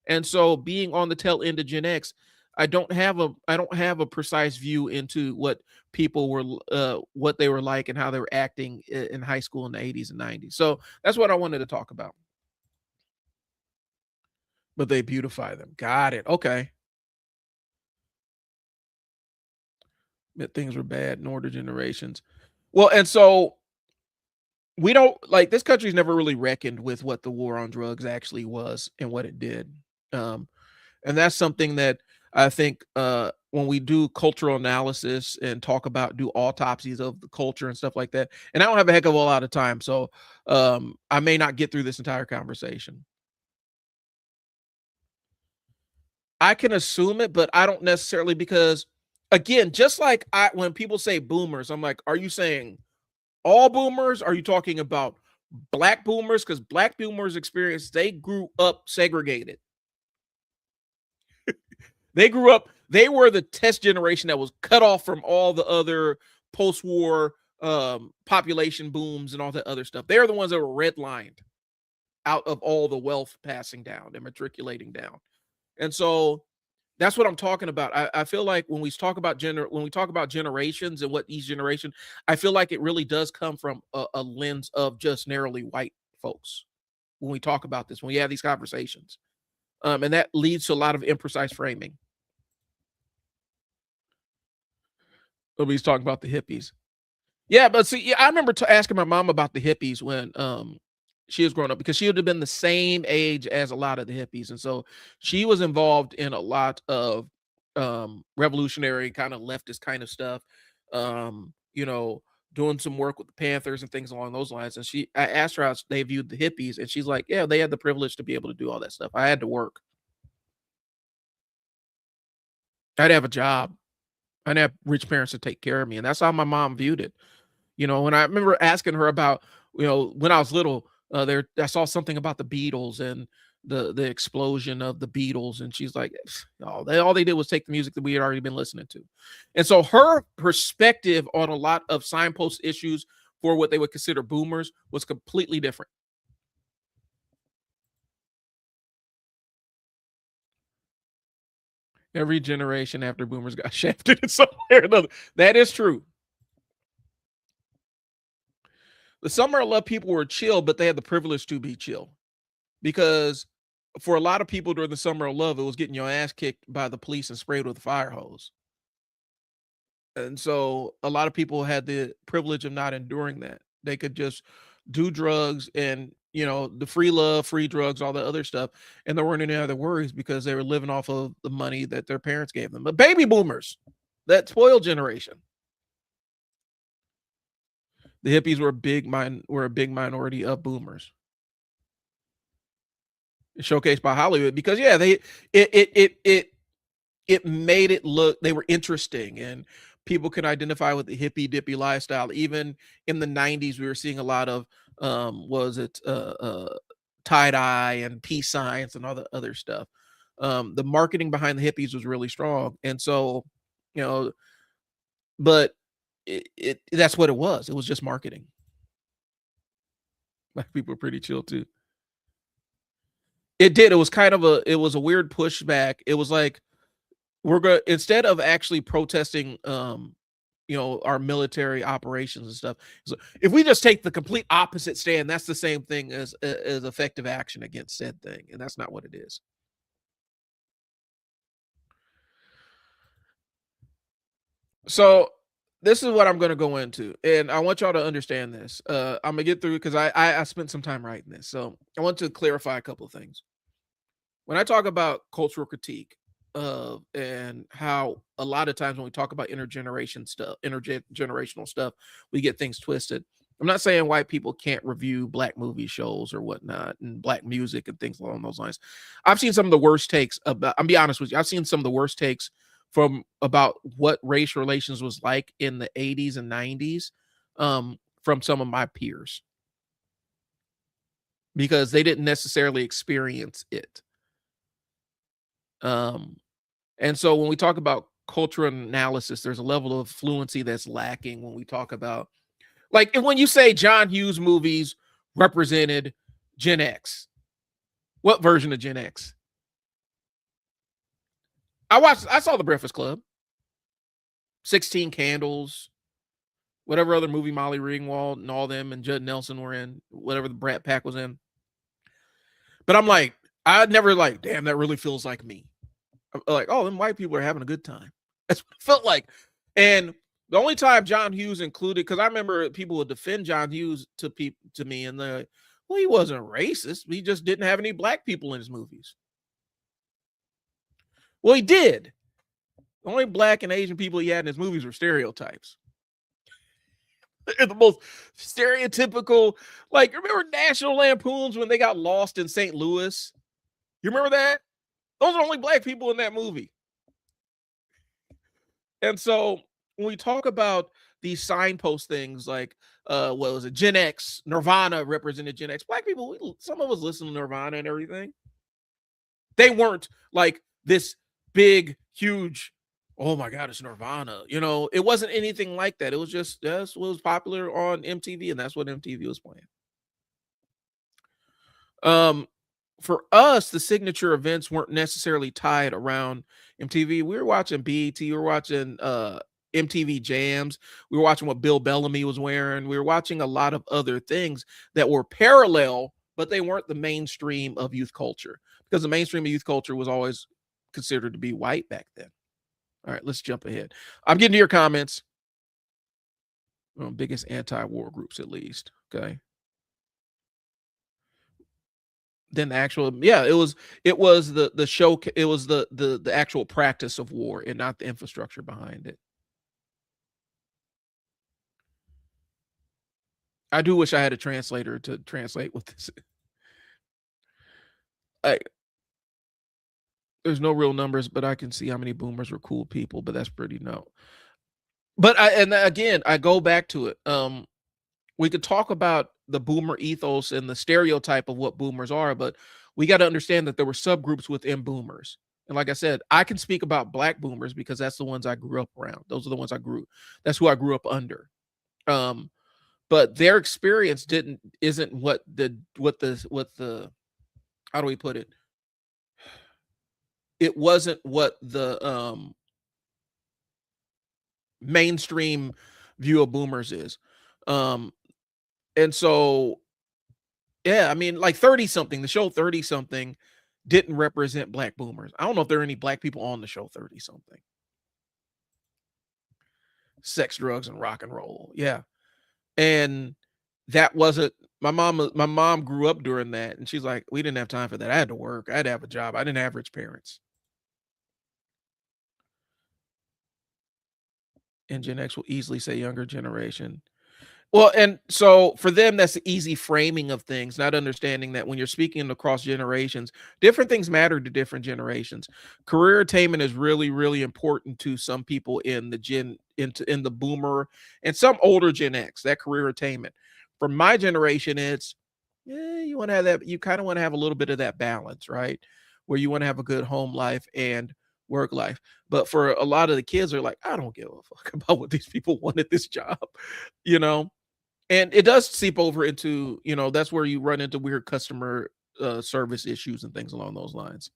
And so being on the tail end of Gen X, I don't have a precise view into what people were what they were like and how they were acting in high school in the 80s and 90s. So that's what I wanted to talk about. But they beautify them. Got it. Okay. That things were bad in older generations. Well, and so we don't like this country's never really reckoned with what the war on drugs actually was and what it did. Um, and that's something that I think when we do cultural analysis and talk about do autopsies of the culture and stuff like that, and I don't have a heck of a lot of time, so I may not get through this entire conversation. I can assume it, but I don't necessarily because again, just like I when people say boomers, I'm like, are you saying all boomers? Are you talking about black boomers? Because black boomers experience they grew up segregated. They grew up, they were the test generation that was cut off from all the other post-war population booms and all that other stuff. They're the ones that were redlined out of all the wealth passing down and matriculating down. And so that's what I'm talking about. I feel like when we talk about when we talk about generations and what each generation, I feel like it really does come from a lens of just narrowly white folks when we talk about this, when we have these conversations. And that leads to a lot of imprecise framing. Nobody's talking about the hippies. Yeah, but see, yeah, I remember asking my mom about the hippies when she was growing up because she would have been the same age as a lot of the hippies, and so she was involved in a lot of revolutionary kind of leftist kind of stuff. You know, doing some work with the Panthers and things along those lines. And I asked her how they viewed the hippies, and she's like, "Yeah, they had the privilege to be able to do all that stuff. I had to work. I'd have a job. I'd have rich parents to take care of me," and that's how my mom viewed it. You know, and I remember asking her about, when I was little, there I saw something about the Beatles and the explosion of the Beatles, and she's like, all they did was take the music that we had already been listening to." And so her perspective on a lot of signpost issues for what they would consider boomers was completely different. Every generation after boomers got shafted in some way or another. That is true. The summer of love people were chill, but they had the privilege to be chill. Because for a lot of people during the summer of love, it was getting your ass kicked by the police and sprayed with a fire hose. And so a lot of people had the privilege of not enduring that. They could just do drugs and, the free love, free drugs, all the other stuff. And there weren't any other worries because they were living off of the money that their parents gave them. But baby boomers, that spoiled generation, the hippies were a big minority of boomers, showcased by Hollywood because yeah, it made it look they were interesting and people could identify with the hippy dippy lifestyle. Even in the 90s, we were seeing a lot of was it tie dye and peace signs and all the other stuff. The marketing behind the hippies was really strong, and so you know, but that's what it was. It was just marketing. Black people were pretty chill too. It did. It was a weird pushback. It was like we're going instead of actually protesting our military operations and stuff. So if we just take the complete opposite stand, that's the same thing as effective action against said thing, and that's not what it is. So this is what I'm going to go into, and I want y'all to understand this. I'm gonna get through because I spent some time writing this, so I want to clarify a couple of things. When I talk about cultural critique and how a lot of times when we talk about intergenerational stuff, we get things twisted. I'm not saying white people can't review black movie shows or whatnot and black music and things along those lines. I've seen some of the worst takes about, I'll be honest with you, I've seen some of the worst takes from about what race relations was like in the 80s and 90s from some of my peers because they didn't necessarily experience it. Um, and so when we talk about cultural analysis, there's a level of fluency that's lacking when we talk about like and when you say John Hughes movies represented Gen X, what version of Gen X? I saw The Breakfast Club, 16 Candles, whatever other movie Molly Ringwald and all them and Judd Nelson were in, whatever the Brat Pack was in. But I'm like, I never like, damn, that really feels like me. Like, oh, them white people are having a good time. That's what it felt like. And the only time John Hughes included, because I remember people would defend John Hughes to me, and they're like, well, he wasn't racist. He just didn't have any black people in his movies. Well, he did. The only black and Asian people he had in his movies were stereotypes. They're the most stereotypical. Like, remember National Lampoons when they got lost in St. Louis? You remember that? Those are only black people in that movie. And so when we talk about these signpost things like what was it, Gen X, Nirvana represented Gen X. Black people, some of us listen to Nirvana and everything. They weren't like this big, huge, oh my God, it's Nirvana. It wasn't anything like that. It was just that's what was popular on MTV, and that's what MTV was playing. For us, the signature events weren't necessarily tied around MTV. We were watching BET, we were watching MTV Jams, we were watching what Bill Bellamy was wearing, we were watching a lot of other things that were parallel, but they weren't the mainstream of youth culture because the mainstream of youth culture was always considered to be white back then. All right, let's jump ahead. I'm getting to your comments. Biggest anti-war groups, at least. Okay. than the actual. Yeah, it was the show. It was the actual practice of war and not the infrastructure behind it. I do wish I had a translator to translate what this. I, there's no real numbers, but I can see how many boomers were cool people. But that's pretty no. But again, I go back to it. We could talk about the boomer ethos and the stereotype of what boomers are, but we got to understand that there were subgroups within boomers. And like I said, I can speak about black boomers because that's the ones I grew up around. Those are the ones that's who I grew up under. Um, but their experience isn't what the how do we put it? It wasn't what the mainstream view of boomers is. Um, and so yeah, I mean, like 30 something, the show 30 something didn't represent black boomers. I don't know if there are any black people on the show 30 something. Sex, drugs, and rock and roll. Yeah. And that wasn't my mom grew up during that and she's like, we didn't have time for that. I had to work. I had to have a job. I didn't have rich parents. And Gen X will easily say younger generation. Well, and so for them, that's the easy framing of things, not understanding that when you're speaking across generations, different things matter to different generations. Career attainment is really, really important to some people in the in the boomer and some older Gen X, that career attainment. For my generation, it's you want to have that, you kind of want to have a little bit of that balance, right? Where you want to have a good home life and work life. But for a lot of the kids are like, I don't give a fuck about what these people want at this job, you know? And it does seep over into, that's where you run into weird customer service issues and things along those lines.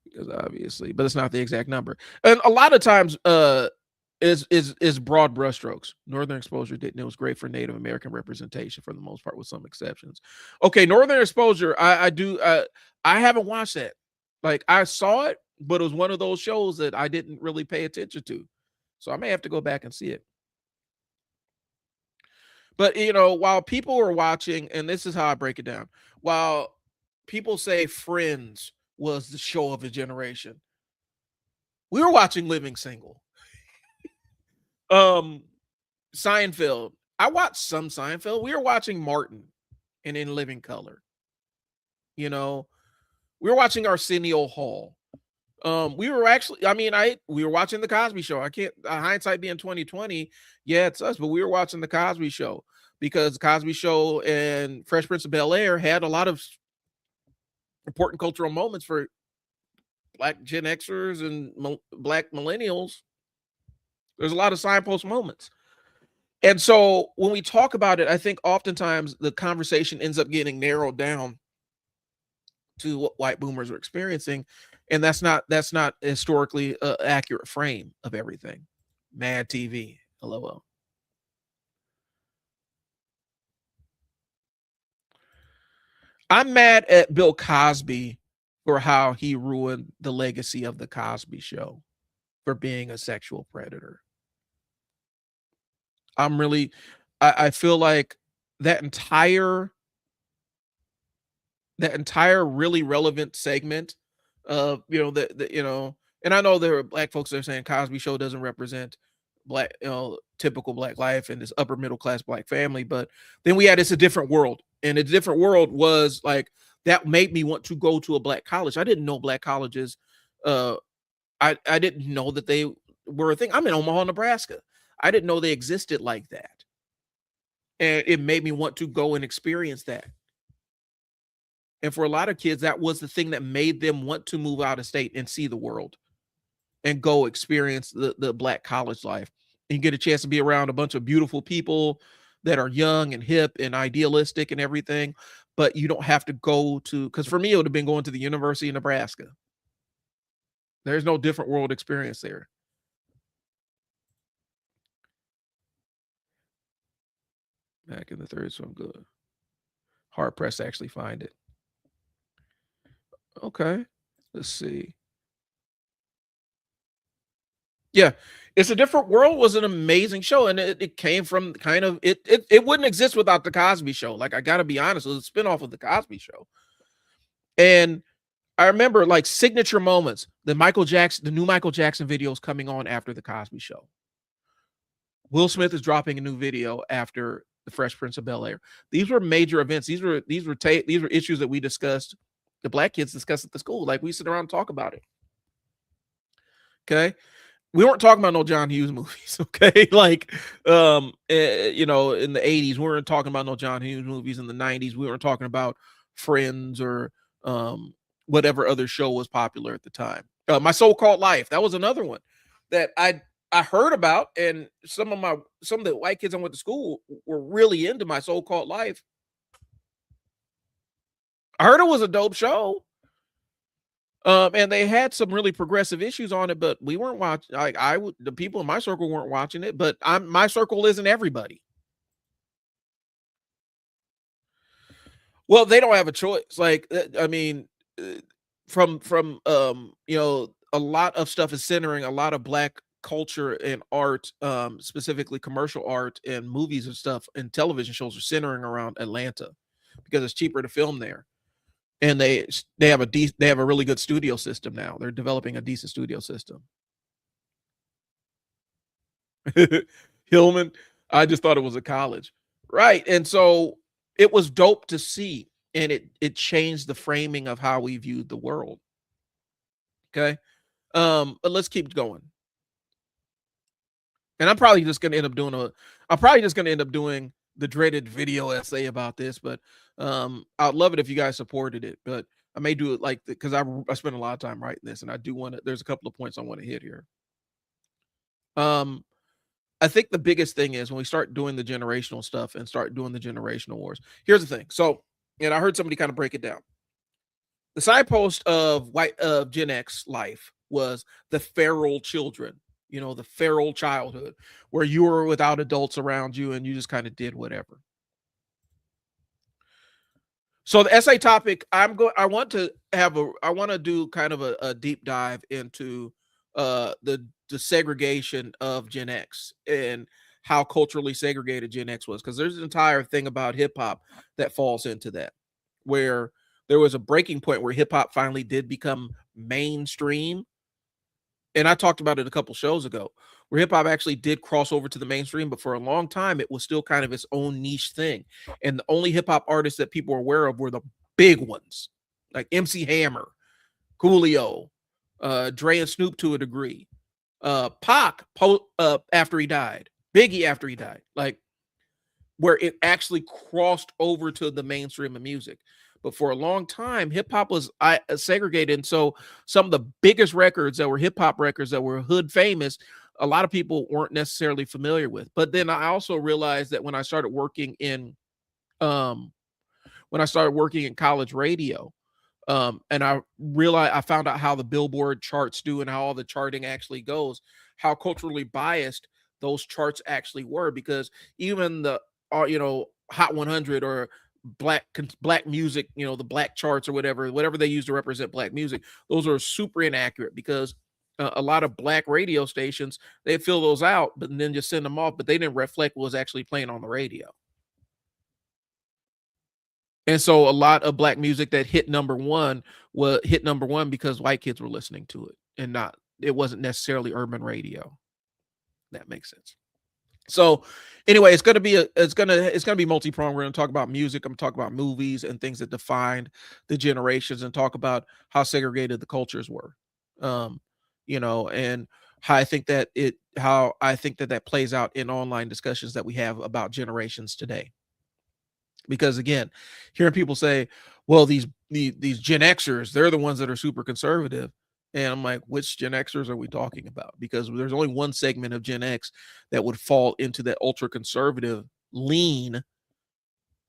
Because obviously, but it's not the exact number. And a lot of times is broad brushstrokes. Northern Exposure didn't. It was great for Native American representation for the most part, with some exceptions. Okay, Northern Exposure, I do I haven't watched that. Like I saw it, but it was one of those shows that I didn't really pay attention to. So I may have to go back and see it. But while people are watching, and this is how I break it down, while people say Friends was the show of a generation, we were watching Living Single. Um, Seinfeld. I watched some Seinfeld. We were watching Martin and In Living Color. You know, we were watching Arsenio Hall. We were actually, I mean, we were watching the Cosby Show. I can't hindsight being 2020. Yeah, it's us, but we were watching the Cosby Show because the Cosby Show and Fresh Prince of Bel Air had a lot of important cultural moments for Black Gen Xers and Black millennials. There's a lot of signpost moments. And so when we talk about it, I think oftentimes the conversation ends up getting narrowed down to what white boomers are experiencing, and that's not historically accurate frame of everything. Mad TV, lol. I'm mad at Bill Cosby for how he ruined the legacy of the Cosby Show for being a sexual predator. I'm really, I feel like that entire really relevant segment of and I know there are black folks that are saying Cosby Show doesn't represent black, typical black life and this upper middle class black family, but then we had It's a Different World, and a different world was like that made me want to go to a black college. I didn't know black colleges. uh I didn't know that they were a thing. I'm in Omaha, Nebraska. I didn't know they existed like that, and it made me want to go and experience that. And for a lot of kids, that was the thing that made them want to move out of state and see the world and go experience the black college life. And you get a chance to be around a bunch of beautiful people that are young and hip and idealistic and everything. But you don't have to go to, because for me, it would have been going to the University of Nebraska. There's no different world experience there. Back in the third, so I'm good. Hard pressed to actually find it. Okay. Let's see. Yeah, It's a Different World was an amazing show, and it came from kind of it wouldn't exist without the Cosby Show. Like, I got to be honest, it was a spinoff of the Cosby Show, and I remember like signature moments. The new Michael Jackson videos coming on after the Cosby Show. Will Smith is dropping a new video after the Fresh Prince of Bel Air. These were major events. These were issues that we discussed. The black kids discussed at the school. Like, we sit around and talk about it. Okay, we weren't talking about no John Hughes movies. Okay, like in the 80s, we weren't talking about no John Hughes movies. In the 90s, we weren't talking about Friends or whatever other show was popular at the time. My So-Called Life, that was another one that I heard about, and some of the white kids I went to school were really into My So-Called Life. I heard it was a dope show. And they had some really progressive issues on it, but we weren't watching. Like, the people in my circle weren't watching it, but my circle isn't everybody. Well, they don't have a choice. Like, I mean, from a lot of stuff is centering a lot of black culture and art, specifically commercial art and movies and stuff and television shows are centering around Atlanta because it's cheaper to film there. And they have a really good studio system now. They're developing a decent studio system. Hillman, I just thought it was a college. Right. And so it was dope to see. And it changed the framing of how we viewed the world. Okay. But let's keep going. And I'm probably just gonna end up doing the dreaded video essay about this, but I'd love it if you guys supported it. But I may do it like because I spent a lot of time writing this, and I do want to. There's a couple of points I want to hit here. Um, I think the biggest thing is when we start doing the generational stuff and start doing the generational wars. Here's the thing. So, and I heard somebody kind of break it down. The signpost of Gen X life was the feral children, the feral childhood, where you were without adults around you and you just kind of did whatever. So the essay topic, I want to do kind of a deep dive into the segregation of Gen X and how culturally segregated Gen X was, because there's an entire thing about hip hop that falls into that, where there was a breaking point where hip hop finally did become mainstream. And I talked about it a couple shows ago, where hip hop actually did cross over to the mainstream, but for a long time it was still kind of its own niche thing. And the only hip hop artists that people were aware of were the big ones, like MC Hammer, Coolio, Dre and Snoop to a degree, Pac after he died, Biggie after he died, like where it actually crossed over to the mainstream of music. But for a long time, hip hop was segregated. And so some of the biggest records that were hip hop records that were hood famous, a lot of people weren't necessarily familiar with. But then I also realized that when I started working in college radio, and I found out how the Billboard charts do and how all the charting actually goes, how culturally biased those charts actually were, because even the Hot 100 or black music, the black charts or whatever they use to represent black music, those are super inaccurate, because a lot of black radio stations, they fill those out but then just send them off, but they didn't reflect what was actually playing on the radio. And so a lot of black music that hit number one because white kids were listening to it, and it wasn't necessarily urban radio. That makes sense. So anyway, it's gonna be multi-pronged. We're gonna talk about music, I'm gonna talk about movies and things that defined the generations, and talk about how segregated the cultures were. And how I think that plays out in online discussions that we have about generations today. Because again, hearing people say, well, these Gen Xers, they're the ones that are super conservative. And I'm like, which Gen Xers are we talking about? Because there's only one segment of Gen X that would fall into that ultra conservative lean,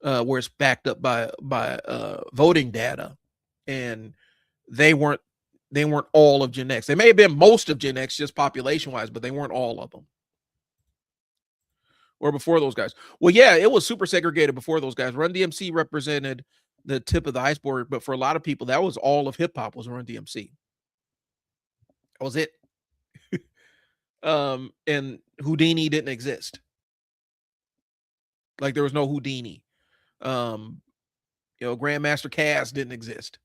where it's backed up by voting data. And they weren't all of Gen X. They may have been most of Gen X just population wise, but they weren't all of them. Or before those guys. Well, yeah, it was super segregated before those guys. Run DMC represented the tip of the iceberg, but for a lot of people, that was all of hip hop was Run DMC. That was it. And Houdini didn't exist. Like, there was no Houdini. Um, Grandmaster Caz didn't exist.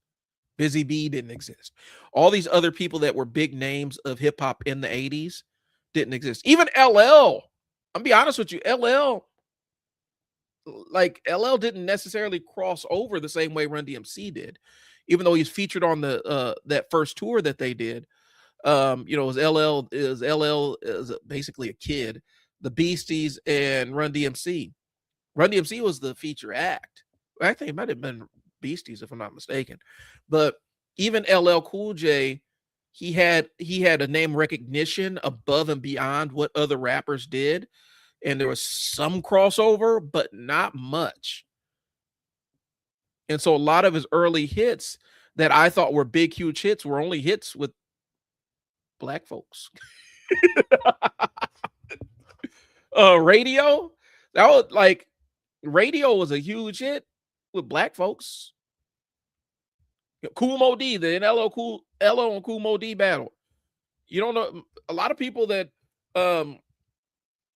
Busy Bee didn't exist. All these other people that were big names of hip hop in the 80s didn't exist. Even LL. I'm be honest with you, LL didn't necessarily cross over the same way Run DMC did, even though he's featured on the that first tour that they did. It was LL is basically a kid, the Beasties and Run DMC. Run DMC was the feature act. I think it might have been Beasties if I'm not mistaken. But even LL Cool J, he had a name recognition above and beyond what other rappers did, and there was some crossover, but not much. And so a lot of his early hits that I thought were big, huge hits were only hits with black folks. Radio, that was like Radio was a huge hit with black folks. Cool Mo D, the LO and Cool Mo D battle. You don't know, a lot of people that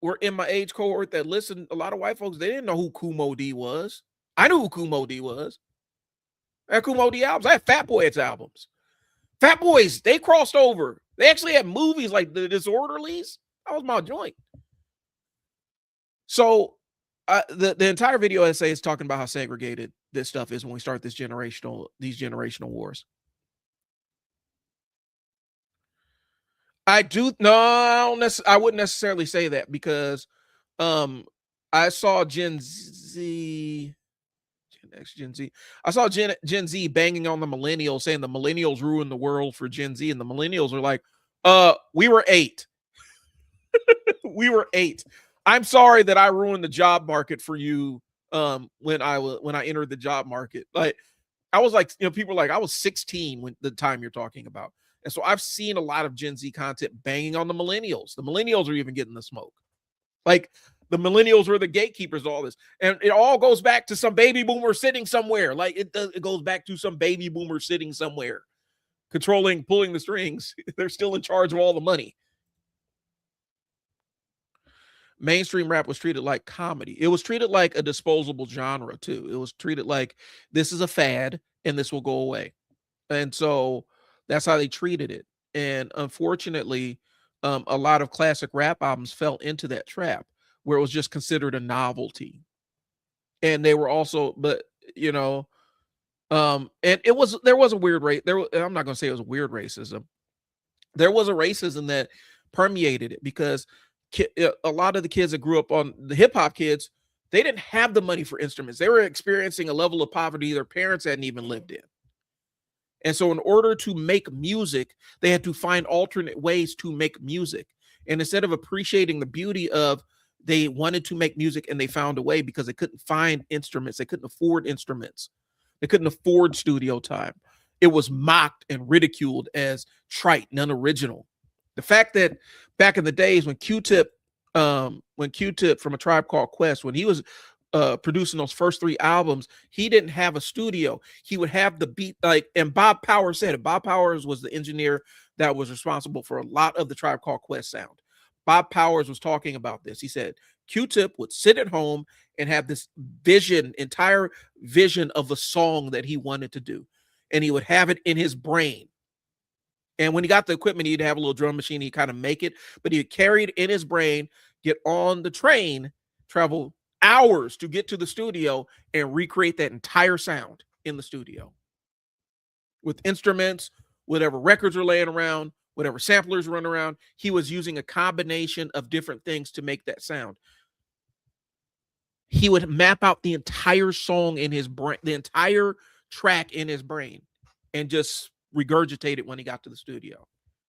were in my age cohort that listened, a lot of white folks, they didn't know who Cool Mo D was. I knew who Cool Mo D was. I had Cool Mo D albums. I had Fat Boys albums. Fat Boys, they crossed over. They actually had movies like The Disorderlies. That was my joint. So the entire video essay is talking about how segregated this stuff is when we start these generational wars. I wouldn't necessarily say that, because I saw Gen Z. I saw Gen Z banging on the millennials, saying the millennials ruined the world for Gen Z, and the millennials are like, we were 8. We were 8. I'm sorry that I ruined the job market for you. When I entered the job market, like I was like, people were like, I was 16 when the time you're talking about. And so I've seen a lot of Gen Z content banging on the millennials. The millennials are even getting the smoke. Like, the millennials were the gatekeepers of all this. And it all goes back to some baby boomer sitting somewhere. Like, it goes back to some baby boomer sitting somewhere, pulling the strings. They're still in charge of all the money. Mainstream rap was treated like comedy. It was treated like a disposable genre too. It was treated like, this is a fad and this will go away. And so that's how they treated it. And unfortunately, a lot of classic rap albums fell into that trap where it was just considered a novelty. And they were also, but and there was a weird rate. I'm not going to say it was weird racism. There was a racism that permeated it, because a lot of the kids that grew up on the hip hop kids, they didn't have the money for instruments. They were experiencing a level of poverty their parents hadn't even lived in. And so in order to make music, they had to find alternate ways to make music. And instead of appreciating the beauty of, they wanted to make music and they found a way, because they couldn't find instruments. They couldn't afford instruments. They couldn't afford studio time. It was mocked and ridiculed as trite and unoriginal. The fact that back in the days when Q-Tip from A Tribe Called Quest, when he was producing those first 3 albums, he didn't have a studio. He would have the beat, like, and Bob Powers said it. Bob Powers was the engineer that was responsible for a lot of the Tribe Called Quest sound. Bob Powers was talking about this. He said Q-Tip would sit at home and have this entire vision of a song that he wanted to do. And he would have it in his brain. And when he got the equipment, he'd have a little drum machine. He'd kind of make it, but he'd carry it in his brain, get on the train, travel hours to get to the studio, and recreate that entire sound in the studio with instruments, whatever records are laying around, whatever samplers run around. He was using a combination of different things to make that sound. He would map out the entire song in his brain, the entire track in his brain, and just regurgitate it when he got to the studio.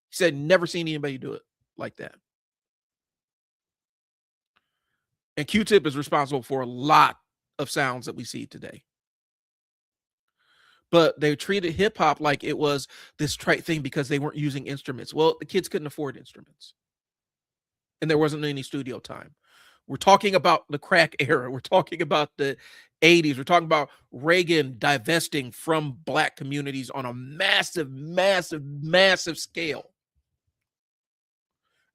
He said, never seen anybody do it like that. And Q-Tip is responsible for a lot of sounds that we see today. But they treated hip hop like it was this trite thing because they weren't using instruments. Well, the kids couldn't afford instruments, and there wasn't any studio time. We're talking about the crack era. We're talking about the 80s. We're talking about Reagan divesting from Black communities on a massive, massive, massive scale.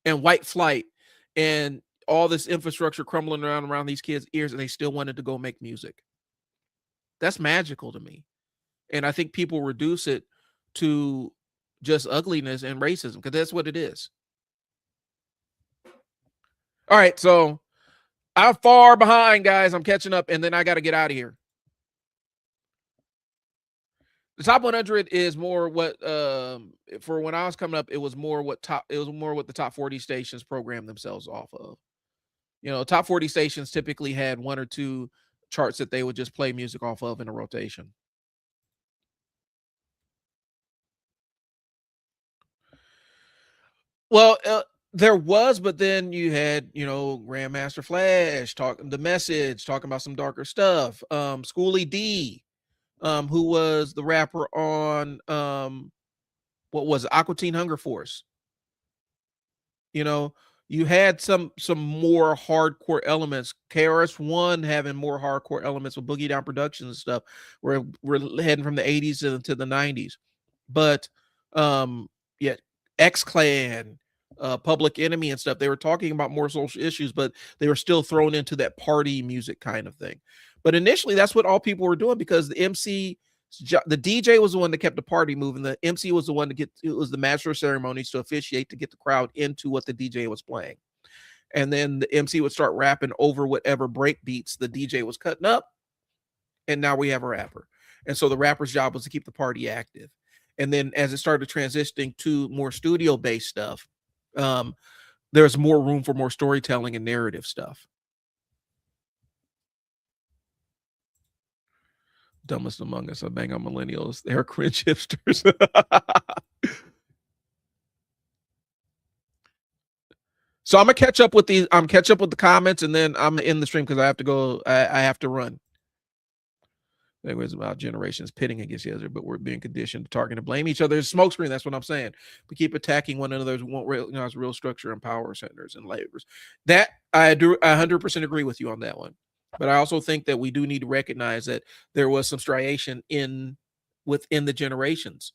and white flight and all this infrastructure crumbling around these kids' ears, and they still wanted to go make music. That's magical to me. And I think people reduce it to just ugliness and racism because that's what it is. All right, so I'm far behind, guys. I'm catching up, and then I got to get out of here. The top 100 is more what for when I was coming up, it was more what the top 40 stations programmed themselves off of. You know, top 40 stations typically had one or two charts that they would just play music off of in a rotation. Well, there was, but then you had, Grandmaster Flash talking the message, talking about some darker stuff. Schoolie D, who was the rapper on what was it, Aqua Teen Hunger Force. You know, you had some more hardcore elements. KRS-One having more hardcore elements with Boogie Down Productions and stuff. We're heading from the 80s to the 90s. But yeah, X Clan, Public Enemy and stuff, they were talking about more social issues, but they were still thrown into that party music kind of thing. But initially, that's what all people were doing because the DJ was the one that kept the party moving. The MC was the one it was the master of ceremonies to officiate to get the crowd into what the DJ was playing. And then the MC would start rapping over whatever break beats the DJ was cutting up. And now we have a rapper. And so the rapper's job was to keep the party active. And then as it started transitioning to more studio based stuff, there's more room for more storytelling and narrative stuff. Dumbest among us. I bang on millennials. They're cringe hipsters. So I'm gonna catch up with the comments, and then I'm in the stream because I have to go. I have to run. Anyways, about generations pitting against each other, but we're being conditioned to target and blame each other. It's smokescreen. That's what I'm saying. We keep attacking one another. We won't realize real structure and power centers and labors. That I do. I 100% agree with you on that one. But I also think that we do need to recognize that there was some striation within the generations.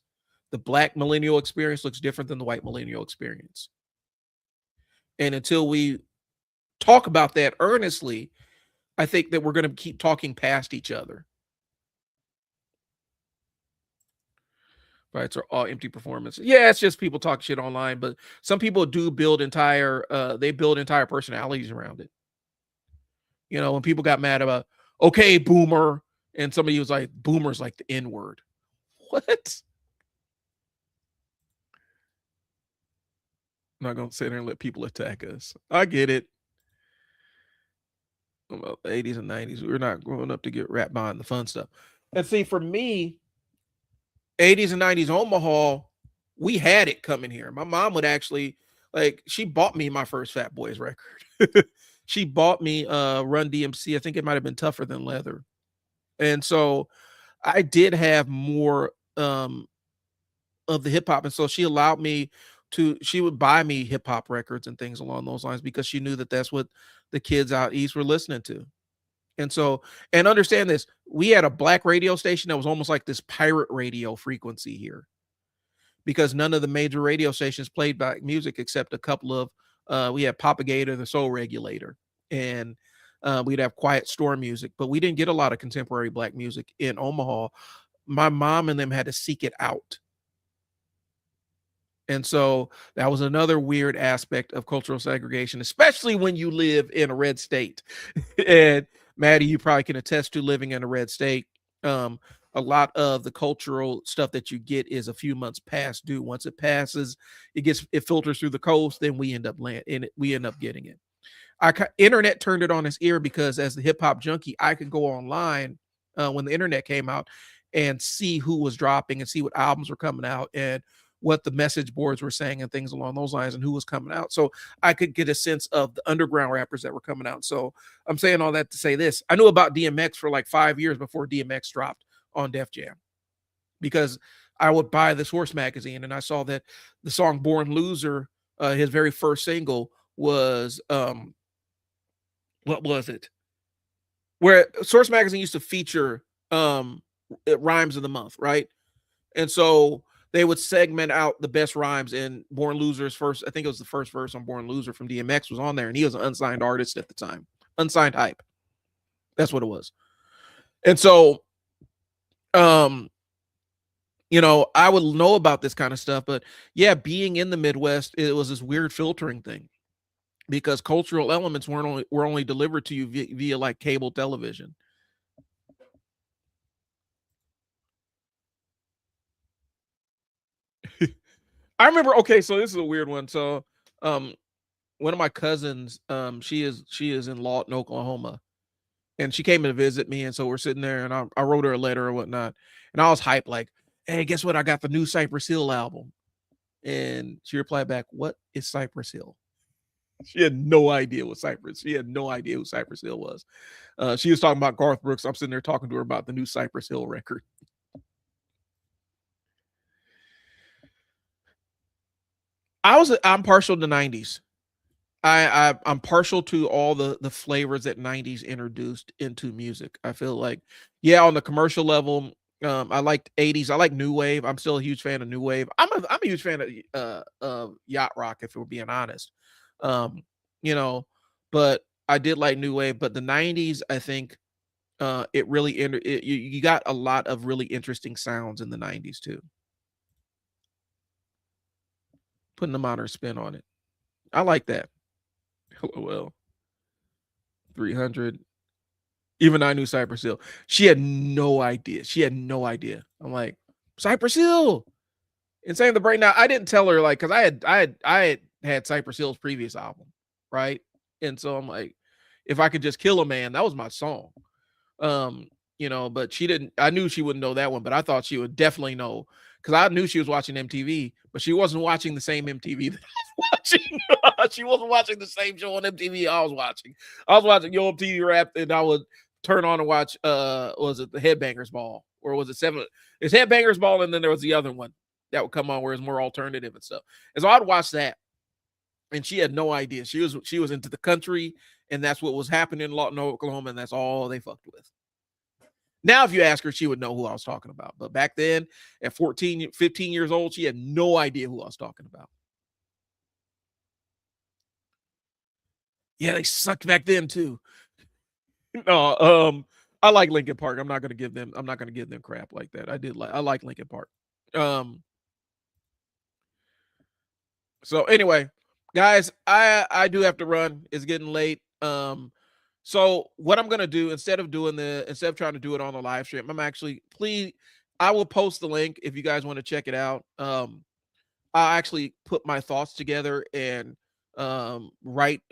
The black millennial experience looks different than the white millennial experience. And until we talk about that earnestly, I think that we're going to keep talking past each other. Right, so all empty performance. Yeah, it's just people talk shit online, but some people do build entire personalities around it. You know, when people got mad about, okay, boomer, and somebody was like, boomer's like the N-word. What? I'm not gonna sit there and let people attack us. I get it. Well, the 80s and 90s, we were not growing up to get wrapped behind the fun stuff. And see, for me, 80s and 90s Omaha, we had it coming here. My mom would actually, she bought me my first Fat Boys record. She bought me Run DMC. I think it might have been Tougher Than Leather. And so I did have more of the hip hop. And so she allowed me she would buy me hip hop records and things along those lines because she knew that that's what the kids out east were listening to. And so, and understand this, we had a black radio station that was almost like this pirate radio frequency here because none of the major radio stations played black music except a couple of, we had Propagator, the Soul Regulator, and we'd have Quiet Storm music, but we didn't get a lot of contemporary black music in Omaha. My mom and them had to seek it out. And so that was another weird aspect of cultural segregation, especially when you live in a red state. And Maddie, you probably can attest to living in a red state. A lot of the cultural stuff that you get is a few months past due. Once it passes, it filters through the coast, then we end up getting it. Internet turned it on its ear because as the hip hop junkie, I could go online when the internet came out and see who was dropping and see what albums were coming out and what the message boards were saying and things along those lines and who was coming out. So I could get a sense of the underground rappers that were coming out. So I'm saying all that to say this. I knew about DMX for like 5 years before DMX dropped on Def Jam because I would buy the Source magazine and I saw that the song Born Loser, his very first single was, what was it? Where Source magazine used to feature rhymes of the month, right? And so they would segment out the best rhymes, and Born Loser's first, I think it was the first verse on Born Loser from DMX was on there, and he was an unsigned artist at the time. Unsigned hype. That's what it was. And so, um, I would know about this kind of stuff, but yeah, being in the Midwest, it was this weird filtering thing because cultural elements were only delivered to you via like cable television. I remember. Okay, so this is a weird one. So, um, one of my cousins, she is in Lawton, Oklahoma, and she came to visit me, and so we're sitting there, and I wrote her a letter or whatnot, and I was hyped like, "Hey, guess what? I got the new Cypress Hill album." And she replied back, "What is Cypress Hill?" She had no idea what Cypress. She had no idea who Cypress Hill was. She was talking about Garth Brooks. I'm sitting there talking to her about the new Cypress Hill record. I'm partial to '90s. I'm partial to all the flavors that '90s introduced into music. I feel like, yeah, on the commercial level, I liked '80s. I like new wave. I'm still a huge fan of new wave. I'm a huge fan of yacht rock, if we're being honest. Um, you know, but I did like new wave. But the '90s, I think, it really you got a lot of really interesting sounds in the '90s too. Putting the modern spin on it. I like that. Well, 300. Even I knew Cypress Hill. She had no idea. She had no idea. I'm like, Cypress Hill. Insane the Brain. Now I didn't tell her like because I had Cypress Hill's previous album, right? And so I'm like, if I could just kill a man, that was my song. Um, but she didn't. I knew she wouldn't know that one, but I thought she would definitely know because I knew she was watching MTV, but she wasn't watching the same MTV that I was watching. She wasn't watching the same show on MTV I was watching. I was watching Yo MTV Rap, and I would turn on and watch. Was it the Headbangers Ball or was it seven? It's Headbangers Ball, and then there was the other one that would come on where it's more alternative and stuff. And so I'd watch that, and she had no idea. She was into the country, and that's what was happening in Lawton, Oklahoma, and that's all they fucked with. Now, if you ask her, she would know who I was talking about. But back then, at 14, 15 years old, she had no idea who I was talking about. Yeah, they sucked back then too. No, I like Linkin Park. I'm not gonna give them crap like that. I like Linkin Park. Um, so anyway, guys, I do have to run. It's getting late. So what I'm gonna do instead of trying to do it on the live stream, I will post the link if you guys want to check it out. I actually put my thoughts together and write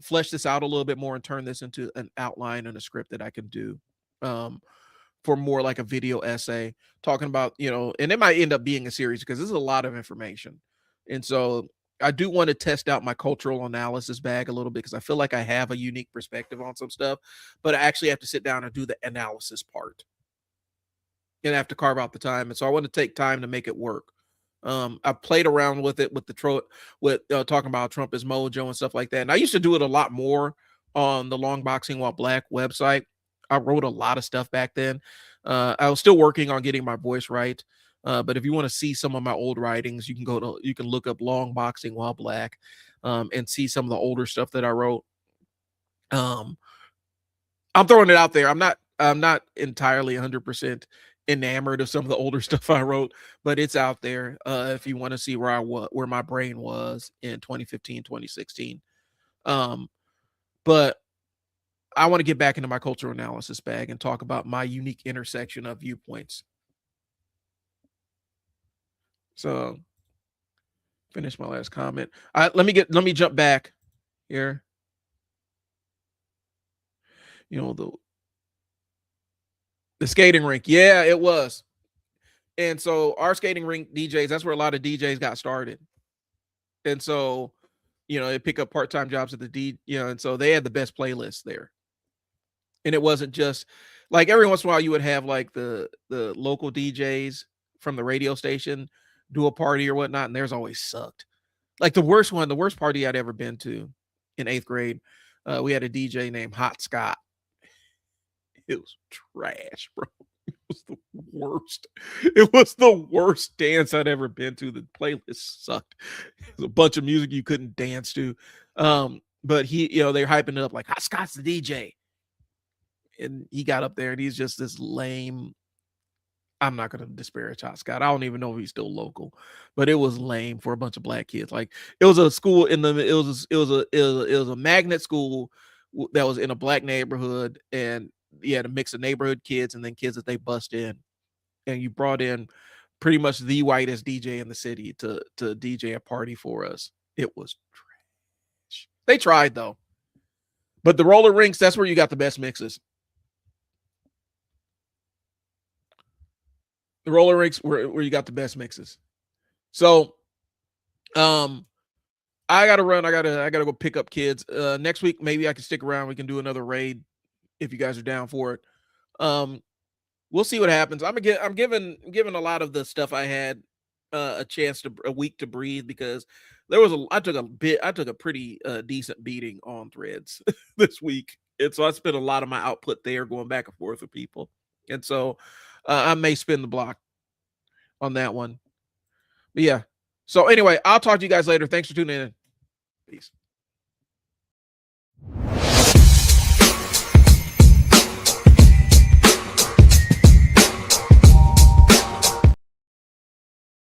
flesh this out a little bit more and turn this into an outline and a script that I can do um for more like a video essay talking about, and it might end up being a series because this is a lot of information. And so I do want to test out my cultural analysis bag a little bit because I feel like I have a unique perspective on some stuff, but I actually have to sit down and do the analysis part and I have to carve out the time. And so I want to take time to make it work. I played around with it with talking about Trump as mojo and stuff like that. And I used to do it a lot more on the Long Boxing While Black website. I wrote a lot of stuff back then. I was still working on getting my voice right. But if you want to see some of my old writings, you can look up Long Boxing While Black, and see some of the older stuff that I wrote. Um, I'm throwing it out there. I'm not entirely 100% enamored of some of the older stuff I wrote, but it's out there. If you want to see where my brain was in 2015, 2016. Um, but I want to get back into my cultural analysis bag and talk about my unique intersection of viewpoints. So finish my last comment. Let me jump back here. The skating rink. Yeah, it was. And so our skating rink DJs, that's where a lot of DJs got started. And so, they pick up part-time jobs at and so they had the best playlists there. And it wasn't just like every once in a while you would have like the local DJs from the radio station do a party or whatnot, and theirs always sucked. Like the worst party I'd ever been to in 8th grade, we had a DJ named Hot Scott. It was trash, bro. It was the worst. It was the worst dance I'd ever been to. The playlist sucked. It was a bunch of music you couldn't dance to. But they're hyping it up like Hot Scott's the DJ. And he got up there and he's just this lame. I'm not gonna disparage Hot Scott. I don't even know if he's still local, but it was lame for a bunch of black kids. Like it was a school it was a magnet school that was in a black neighborhood, and you had a mix of neighborhood kids and then kids that they bust in, and you brought in pretty much the whitest DJ in the city to DJ a party for us. It was trash. They tried though, but the roller rinks, that's where you got the best mixes. The roller rinks where you got the best mixes. So, I gotta run. I gotta go pick up kids. Next week maybe I can stick around. We can do another raid if you guys are down for it. Um, we'll see what happens. I'm giving a lot of the stuff I had a week to breathe, because I took a pretty decent beating on Threads this week, and so I spent a lot of my output there going back and forth with people, and so I may spin the block on that one. But yeah. So anyway, I'll talk to you guys later. Thanks for tuning in. Peace.